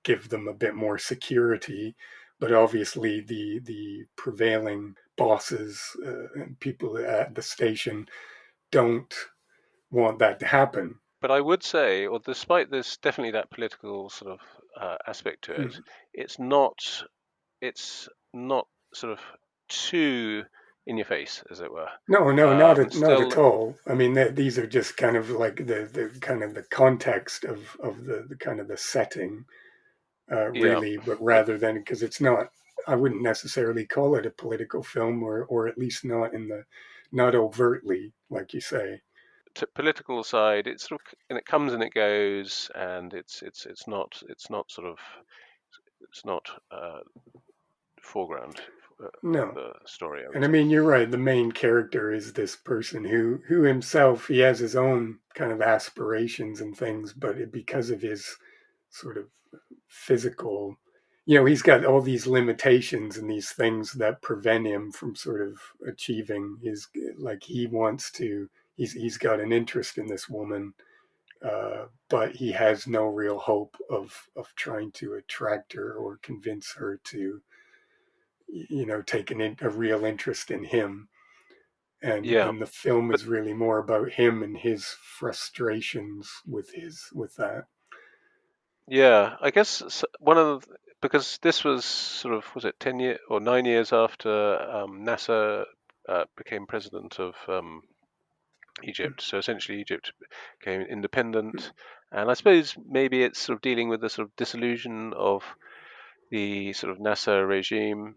give them a bit more security. But obviously, the prevailing bosses and people at the station don't want that to happen. but I would say, or despite this, definitely that political sort of aspect to it, Mm. it's not it's not sort of too in your face, as it were. No, no, not at Still, all. I mean, these are just kind of like the kind of the context of the kind of the setting, yeah. really, but But rather than because it's not, I wouldn't necessarily call it a political film, or at least not overtly, like you say. political side, it's sort of, and it comes and it goes, and it's not sort of it's not foreground of No, the story, I would and I say. mean you're right. The main character is this person who himself he has his own kind of aspirations and things, but because of his sort of physical, he's got all these limitations and these things that prevent him from sort of achieving his, like he wants to, he's got an interest in this woman, but he has no real hope of trying to attract her or convince her to take a real interest in him. and Yeah, and the film but is really more about him and his frustrations with that. yeah, I guess one of the, because this was sort of, was it 10 year or 9 years after Nasser became president of Egypt. So essentially, Egypt became independent, and I suppose maybe it's sort of dealing with the sort of disillusion of the sort of Nasser regime.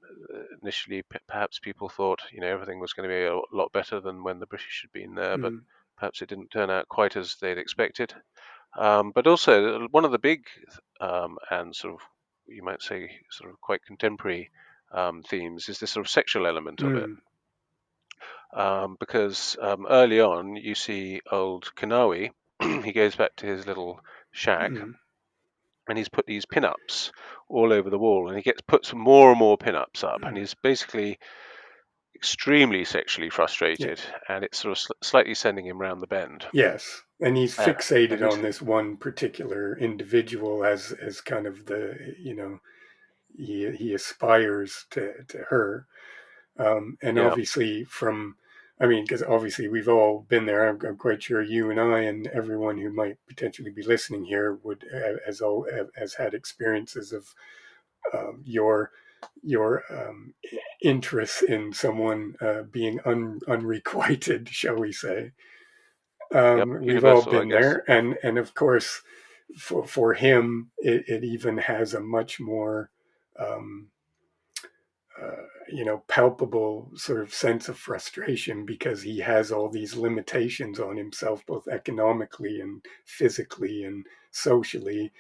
Initially, perhaps people thought everything was going to be a lot better than when the British had been there, but Mm, perhaps it didn't turn out quite as they'd expected. But also, one of the big and sort of, you might say, sort of quite contemporary themes is this sort of sexual element of it. mm, Because early on, you see old Kanawi, he goes back to his little shack, mm, and he's put these pin-ups all over the wall, and he puts more and more pin-ups up, and mm. he's basically extremely sexually Yeah. frustrated, and it's sort of slightly sending him round the bend. Yes, and he's fixated And on this one particular individual as kind of the he aspires to her, and yeah, obviously I mean, because obviously we've all been there. I'm quite sure you and I and everyone who might potentially be listening here would has had experiences of your interest in someone being unrequited, shall we say. yep, We've all universal, I been guess. there, and of course, for him, it even has a much more um, palpable sort of sense of frustration because he has all these limitations on himself, both economically and physically and socially.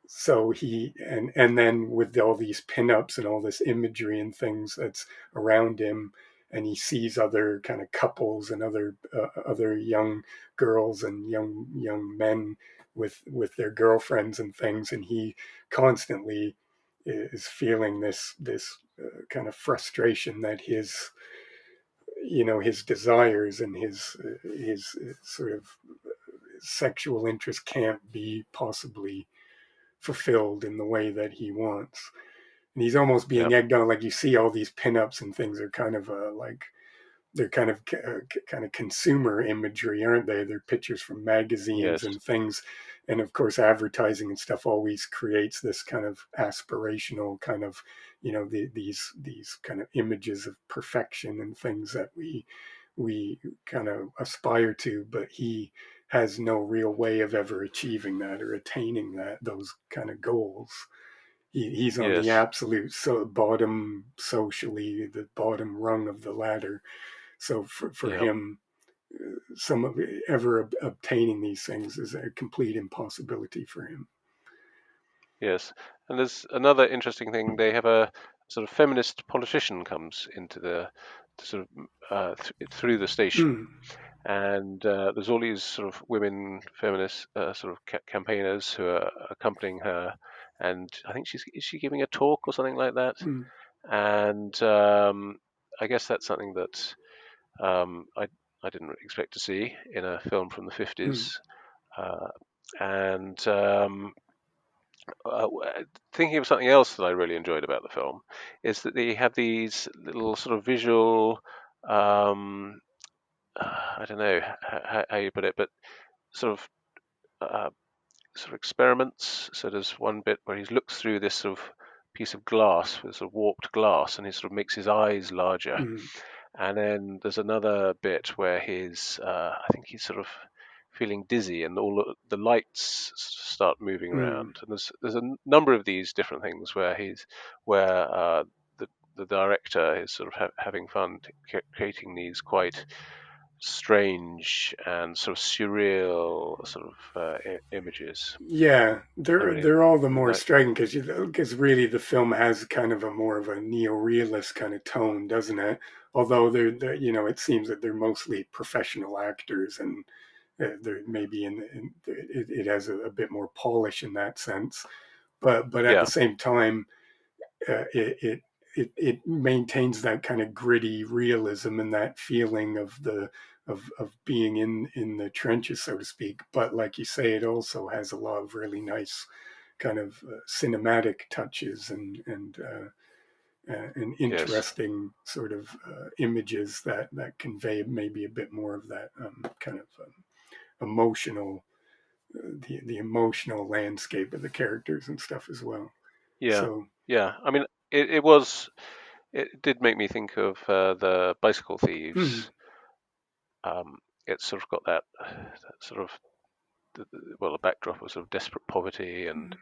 So and then with all these pinups and all this imagery and things that's around him, and he sees other kind of couples and other young girls and young men with their girlfriends and things, and he constantly is feeling this kind of frustration that his desires and his sort of sexual interest can't be possibly fulfilled in the way that he wants. And he's almost being Yep, egged on. Like you see all these pinups and things are kind of like they're kind of consumer imagery, aren't they? They're pictures from magazines yes, and things, and of course, advertising and stuff always creates this kind of aspirational kind of, these kind of images of perfection and things that we kind of aspire to, but he has no real way of ever achieving that or attaining those kind of goals. He's on the yes. absolute bottom socially, the bottom rung of the ladder, So for Yeah. him, some of ever obtaining these things is a complete impossibility for him. Yes, and there's another interesting thing. They have a sort of feminist politician comes into the sort of through the station, Mm, and there's all these sort of women feminist sort of campaigners who are accompanying her, and I think is she giving a talk or something like that, mm, and I guess that's something that I didn't expect to see in a film from the mm, 50s, and thinking of something else that I really enjoyed about the film is that they have these little sort of visual, um, I don't know how you put it, but sort of experiments. So there's one bit where he looks through this sort of piece of glass with sort of warped glass, and he sort of makes his eyes larger. mm, And then there's another bit where I think he's sort of feeling dizzy, and all the lights start moving mm. around. And there's a number of these different things where the director is sort of having fun creating these quite strange and sort of surreal sort of images. Yeah, I really they're all the more like. striking because really the film has kind of a more of a neo-realist kind of tone, doesn't it? Although they're it seems that they're mostly professional actors, and they're maybe it has a bit more polish in that sense. But at the Yeah. same time, it maintains that kind of gritty realism and that feeling of of being in the trenches, so to speak. But like you say, it also has a lot of really nice kind of cinematic touches and Yes. interesting sort of images that convey maybe a bit more of that kind of emotional the emotional landscape of the characters and stuff as well. Yeah. So Yeah. I mean, it was. It did make me think of the Bicycle hmm, Thieves. It's sort of got that sort of well, a backdrop of sort of desperate poverty, and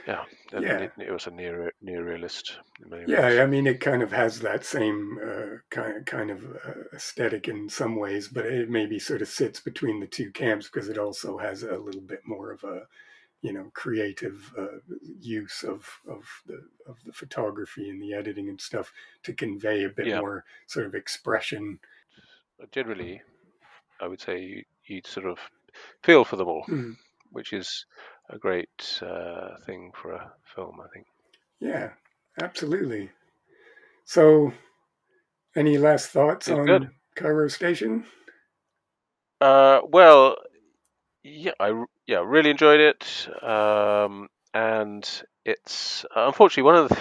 yeah, and yeah. it was a near-realist in many Yeah, ways. I mean, it kind of has that same kind of aesthetic in some ways, but it maybe sort of sits between the two camps because it also has a little bit more of a, creative use of the photography and the editing and stuff to convey a bit Yeah, more sort of expression. generally, I would say you'd sort of feel for them all, Mm, which is a great thing for a film, I think. yeah, absolutely. So, any last thoughts It's good. on Cairo Station? Well, yeah, yeah really enjoyed it, and it's unfortunately one of the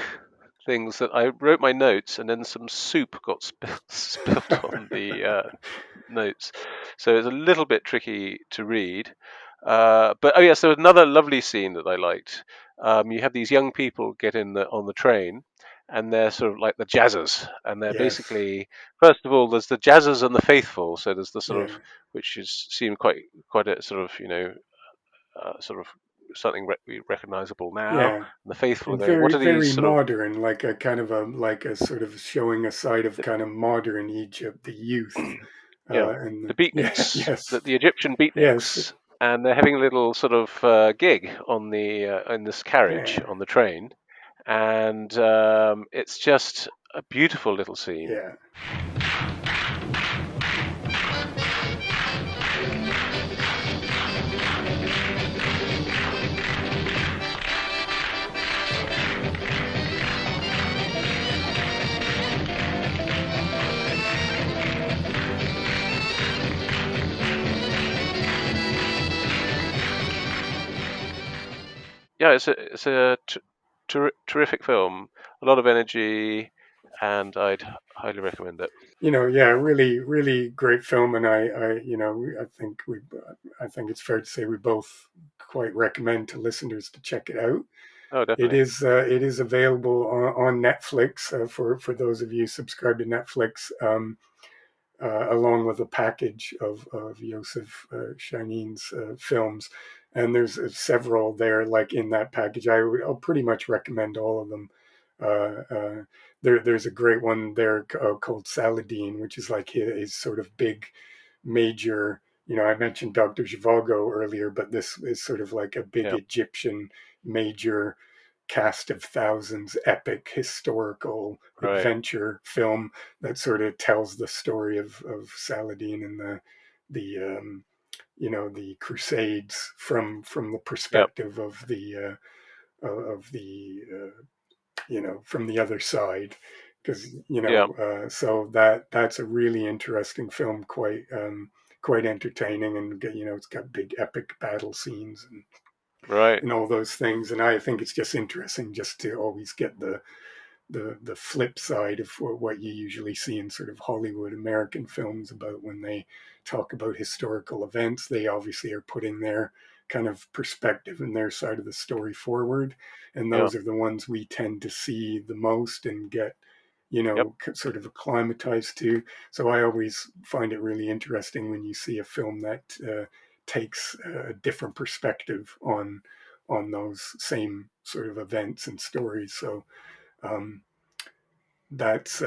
things that I wrote my notes and then some soup got spilt on the notes, so it's a little bit tricky to read. But oh yes, there was another lovely scene that I liked. You have these young people get in on the train, and they're sort of like the jazzers, and they're Yes. basically first of all there's the jazzers and the faithful. So there's the sort of Yeah. which is seemed quite a sort of sort of something recognizable now. Yeah. And the faithful are And going, what very, are these very sort of modern, like a kind of a like a sort of showing a side of kind of modern Egypt, the youth, yeah, and the yeah, beatniks, yes, the Egyptian yes, beatniks, and they're having a little sort of gig on the in this carriage yeah, on the train, and it's just a beautiful little scene. yeah, Yeah, it's a terrific film, a lot of energy, and I'd highly recommend it. yeah, really, really great film, and I think it's fair to say we both quite recommend to listeners to check it out. Oh, definitely. It is available on Netflix for those of you subscribed to Netflix. Along with a package of Youssef Chahine's films. And there's several there, like in that package. I'll pretty much recommend all of them. There's a great one there called Saladin, which is like his sort of big major. I mentioned Dr. Zhivago earlier, but this is sort of like a big Yeah. Egyptian major cast of thousands, epic historical Right. adventure film that sort of tells the story of Saladin and the the Crusades from the Yep. perspective of the from the other side, because Yeah. so that's a really interesting film, quite entertaining, and it's got big epic battle scenes Right. and all those things, and I think it's just interesting just to always get the flip side of what you usually see in sort of Hollywood American films about when they talk about historical events. They obviously are putting their kind of perspective and their side of the story forward, and Yeah. those are the ones we tend to see the most and get Yep. sort of acclimatized to. So I always find it really interesting when you see a film that takes a different perspective on those same sort of events and stories. So um, that's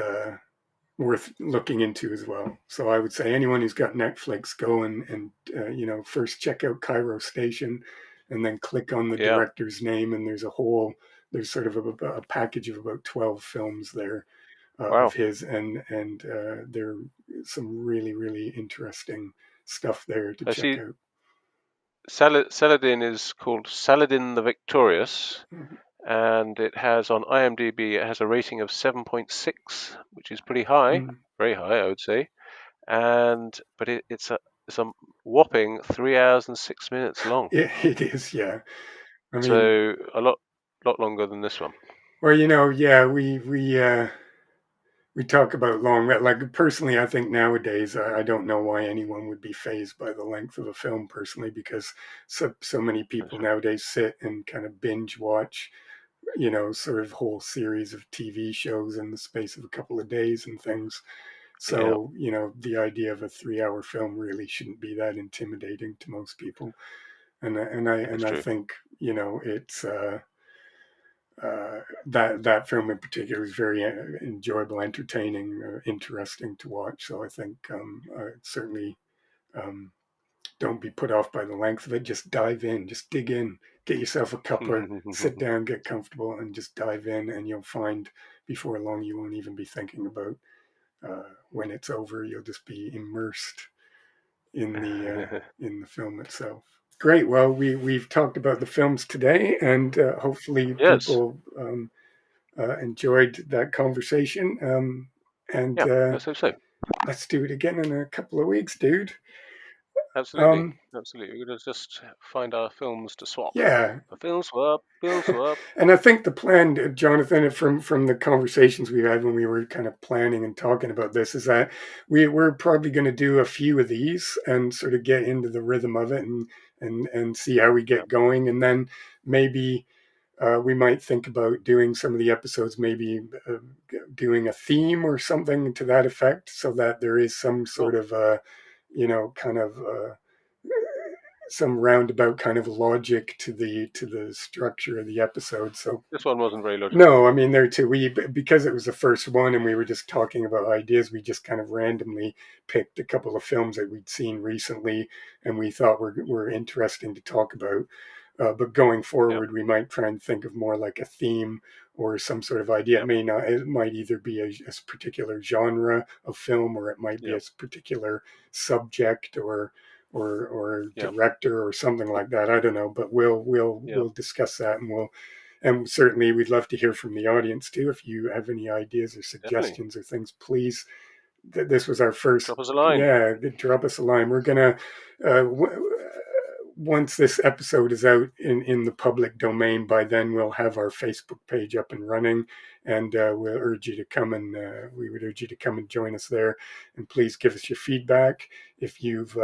worth looking into as well. So I would say anyone who's got Netflix, go and first check out Cairo Station, and then click on the Yeah. director's name, and there's sort of a package of about 12 films there of Wow. his, and there are some really interesting stuff there to I check see. out. Saladin is called Saladin the Victorious, Mhm. and it has on IMDb, it has a rating of 7.6, which is pretty high, Mm. very high, I would say. But it's a whopping 3 hours and 6 minutes long, It is, yeah. I mean, so a lot longer than this one. well, yeah, we talk about long, like personally I think nowadays I don't know why anyone would be fazed by the length of a film personally, because so many That's people right. nowadays sit and kind of binge watch sort of whole series of TV shows in the space of a couple of days and things. Yeah, So the idea of a 3-hour film really shouldn't be that intimidating to most people, that's and I true. think it's that film in particular is very enjoyable, entertaining, interesting to watch. So I think certainly um, don't be put off by the length of it. Just dive in, just dig in, get yourself a cuppa, sit down, get comfortable, and just dive in, and you'll find before long you won't even be thinking about when it's over. You'll just be immersed in the film itself. Great. Well, we've talked about the films today, and hopefully Yes. people enjoyed that conversation. And Yeah, let's hope so. let's do it again in a couple of weeks, dude. Absolutely. Um, Absolutely. We're going to just find our films to swap. yeah. A film swap, film swap. And I think the plan, Jonathan, from the conversations we had when we were kind of planning and talking about this, is that we're probably going to do a few of these and sort of get into the rhythm of it and see how we Yeah. get going, and then maybe we might think about doing some of the episodes, maybe doing a theme or something to that effect, so that there is some Cool. sort of, kind of some roundabout kind of logic to the structure of the episode. So This one wasn't very logical. no, I mean there too. Because it was the first one, and we were just talking about ideas. We just kind of randomly picked a couple of films that we'd seen recently, and we thought were interesting to talk about. But going Yeah. forward, we might try and think of more like a theme or some sort of idea. It Yep. may not. It might either be a particular genre of film, or it might be a Yep. particular subject, or Yeah. director, or something like that. I don't know, but we'll Yeah. we'll discuss that, and certainly we'd love to hear from the audience too. If you have any ideas or Definitely. suggestions or things, please. This was our first. Drop us a line. Yeah, drop us a line. We're gonna once this episode is out in the public domain, by then we'll have our Facebook page up and running, and we'll urge you to come and we would urge you to come and join us there, and please give us your feedback. If you've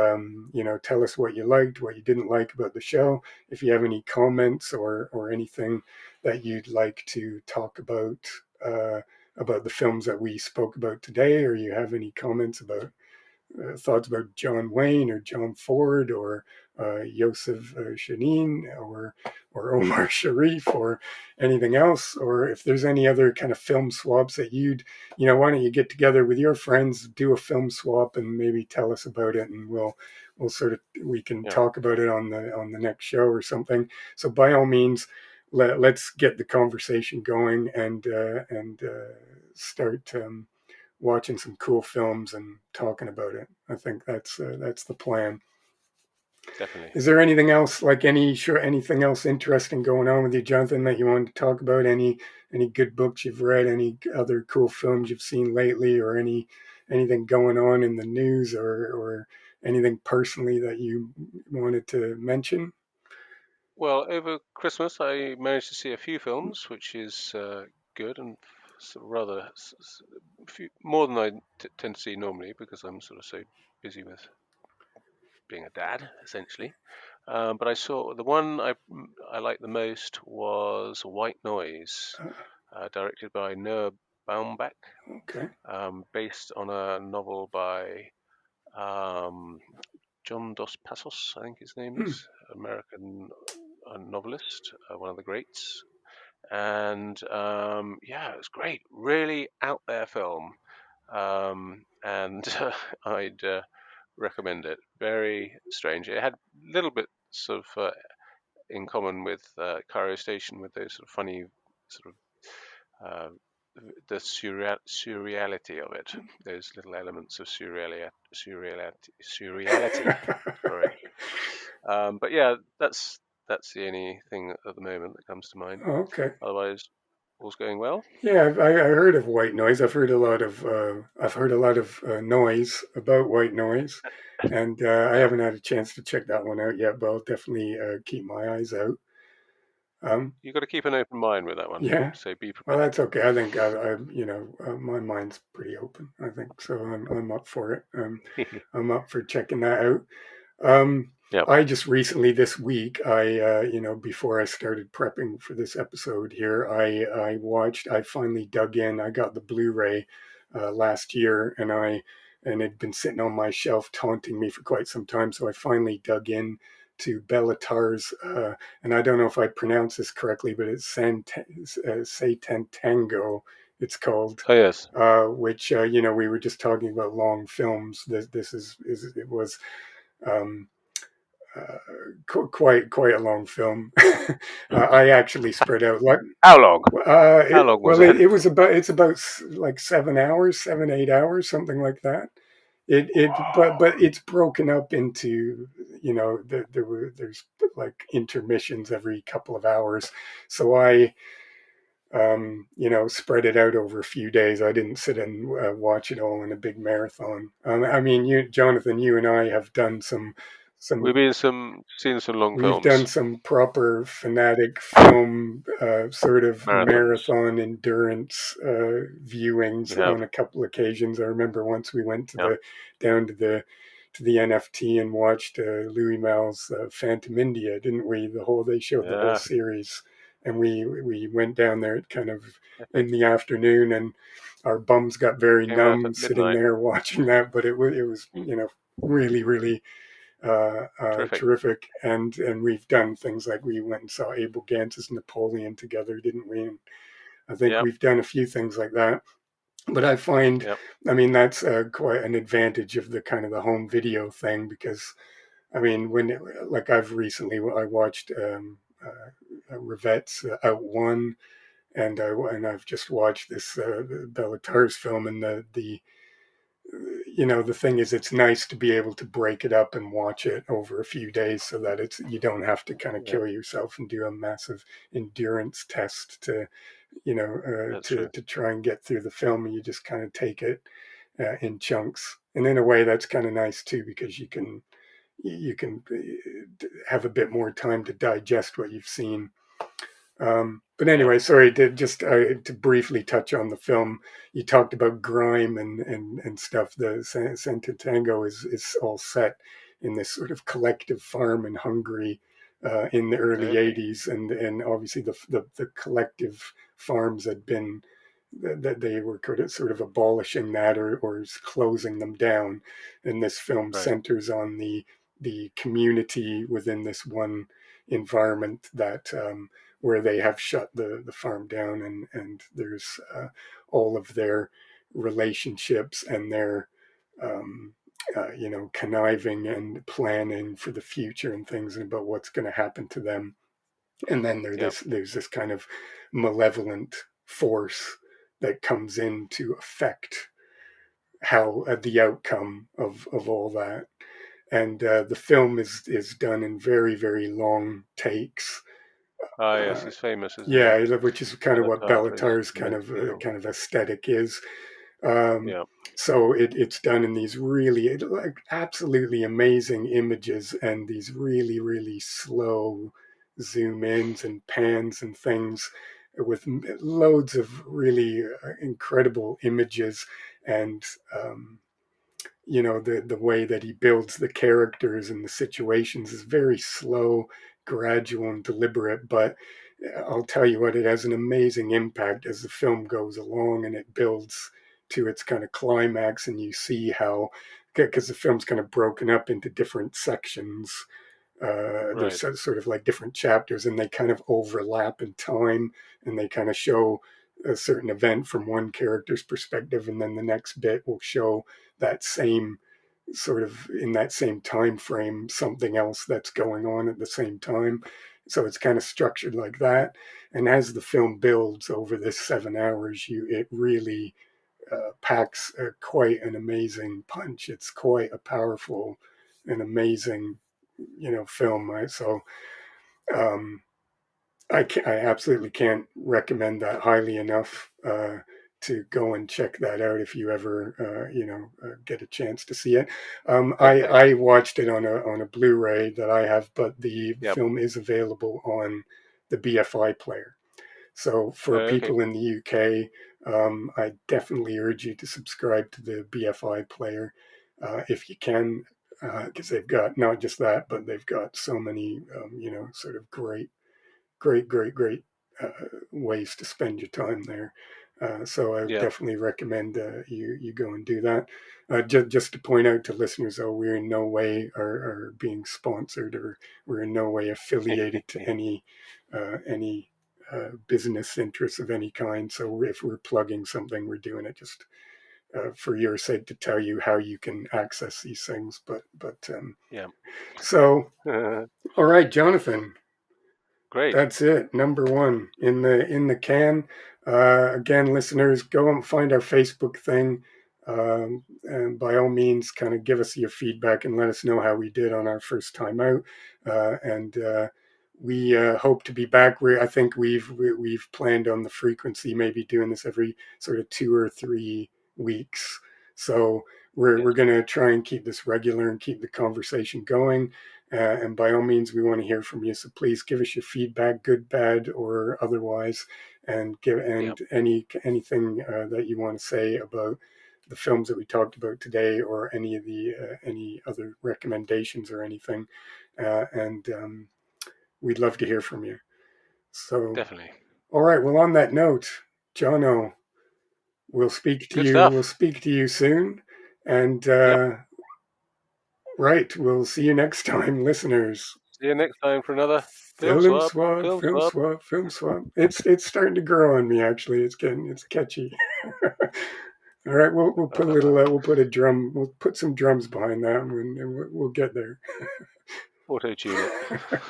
tell us what you liked, what you didn't like about the show. If you have any comments or anything that you'd like to talk about the films that we spoke about today, or you have any comments about thoughts about John Wayne or John Ford or Youssef Chahine or Omar Sharif or anything else, or if there's any other kind of film swaps that why don't you get together with your friends, do a film swap, and maybe tell us about it, and we can talk about it on the next show or something. So by all means, let's get the conversation going and start watching some cool films and talking about it. I think that's the plan. Definitely. Is there anything else, anything else interesting going on with you, Jonathan, that you wanted to talk about? Any good books you've read? Any other cool films you've seen lately, or anything going on in the news, or anything personally that you wanted to mention? Well, over Christmas, I managed to see a few films, which is good and sort of rather more than I tend to see normally, because I'm sort of so busy with being a dad, essentially. But I saw the one I liked the most was White Noise, directed by Noah Baumbach, Okay. based on a novel by John Dos Passos, I think his name is, American novelist, one of the greats. And yeah, it was great, really out there film, and I'd recommend it. Very strange. It had a little bit sort of in common with Cairo Station, with those sort of funny sort of the surreality of it, those little elements of surreality. Sorry, but yeah, that's the only thing at the moment that comes to mind. Oh, okay. Otherwise, all's going well. Yeah, I heard of White Noise. I've heard a lot of noise about White Noise, and I Yeah. haven't had a chance to check that one out yet. But I'll definitely keep my eyes out. You've got to keep an open mind with that one, Yeah, so be well, prepared. that's okay. I think my mind's pretty open. I think so. I'm up for it. I'm up for checking that out. Yep. I just recently this week, before I started prepping for this episode here, I finally dug in. I got the Blu-ray last year, and it'd been sitting on my shelf taunting me for quite some time. So I finally dug in to Béla Tarr's, and I don't know if I pronounce this correctly, but it's Sátántangó. It's called. Oh yes. Which we were just talking about long films. This it was. Um, quite a long film. I actually spread out. How long? How long was it? It's about like 7 hours, 7-8 hours, something like that. But it's broken up into there's like intermissions every couple of hours, so I spread it out over a few days. I didn't sit and watch it all in a big marathon. I mean, Jonathan, you and I have done some. We've been seen some long We've done films, some proper fanatic film sort of marathons. marathon endurance viewings We have. on a couple occasions. I remember once we went Yeah. down to the NFT and watched Louis Malle's Phantom India, didn't we? They showed the whole Yeah. series, and we went down there at kind of in the afternoon, and our bums got very Came out numb at sitting midnight. there watching that. But it was really really Terrific. terrific. And we've done things like we went and saw Abel Gantz's Napoleon together, didn't we? And I think Yeah. we've done a few things like that. But I find, Yep. I mean, that's quite an advantage of the kind of the home video thing, because I mean, I watched Rivette's Out One, and I've just watched this Béla Tarr's film, and the thing is, it's nice to be able to break it up and watch it over a few days, so that you don't have to kind of Yeah. kill yourself and do a massive endurance test to That's true. to try and get through the film. And you just kind of take it in chunks, and in a way that's kind of nice too, because you can have a bit more time to digest what you've seen. But anyway, sorry to briefly touch on the film. You talked about grime and stuff. The Sátántangó is all set in this sort of collective farm in Hungary in the early Okay. '80s, and obviously the collective farms had been that they were sort of abolishing that or closing them down. And this film Right. centers on the community within this one environment that where they have shut the farm down, and there's all of their relationships and their conniving and planning for the future and things and about what's going to happen to them. And then there's this kind of malevolent force that comes in to affect how the outcome of all that. And the film is done in very, very long takes. Yes, he's famous, isn't Yeah, he? which is kind of what Béla Tarr Bellatar's kind of aesthetic is. Yeah. So it's done in these really like absolutely amazing images and these really, really slow zoom ins and pans and things with loads of really incredible images and the way that he builds the characters and the situations is very slow, gradual, and deliberate. But I'll tell you what, it has an amazing impact as the film goes along and it builds to its kind of climax, and you see how, because the film's kind of broken up into different sections. There's sort of like different chapters, and they kind of overlap in time, and they kind of show a certain event from one character's perspective, and then the next bit will show that same sort of in that same time frame something else that's going on at the same time. So it's kind of structured like that. And as the film builds over this 7 hours, it really packs quite an amazing punch. It's quite a powerful and amazing, film. Right? So I absolutely can't recommend that highly enough to go and check that out if you ever get a chance to see it. I watched it on a Blu-ray that I have, but the film is available on the BFI player. So for people in the UK, I definitely urge you to subscribe to the BFI player if you can, because they've got not just that, but they've got so many sort of great ways to spend your time there. So I definitely recommend you go and do that. Just to point out to listeners, though, we're in no way are being sponsored, or we're in no way affiliated to any business interests of any kind. So if we're plugging something, we're doing it just for your sake to tell you how you can access these things. But So, all right, Jonathan. Great. That's it. Number one in the can. Again, listeners, go and find our Facebook thing. And by all means, kind of give us your feedback and let us know how we did on our first time out. And we hope to be back. I think we've planned on the frequency, maybe doing this every sort of 2 or 3 weeks. So we're going to try and keep this regular and keep the conversation going. And by all means, we want to hear from you. So please give us your feedback, good, bad, or otherwise, and anything that you want to say about the films that we talked about today, or any of the any other recommendations or anything. And we'd love to hear from you. So definitely. All right. Well, on that note, Jono, we'll speak to Good you. stuff. We'll speak to you soon. And right, we'll see you next time, listeners. See you next time for another Film swap. It's starting to grow on me. Actually, it's catchy. All right, we'll put a little. We'll put a drum. We'll put some drums behind that, and we'll get there. Auto tune it.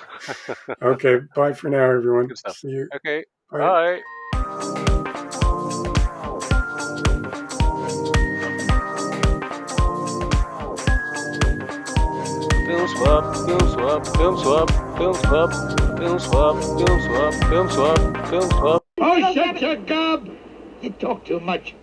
Okay, bye for now, everyone. Good stuff. See you. Okay, bye. Film swap, film swap, film swap, film swap, film swap, film swap, film swap, film swap. Oh, shut your gob! You talk too much.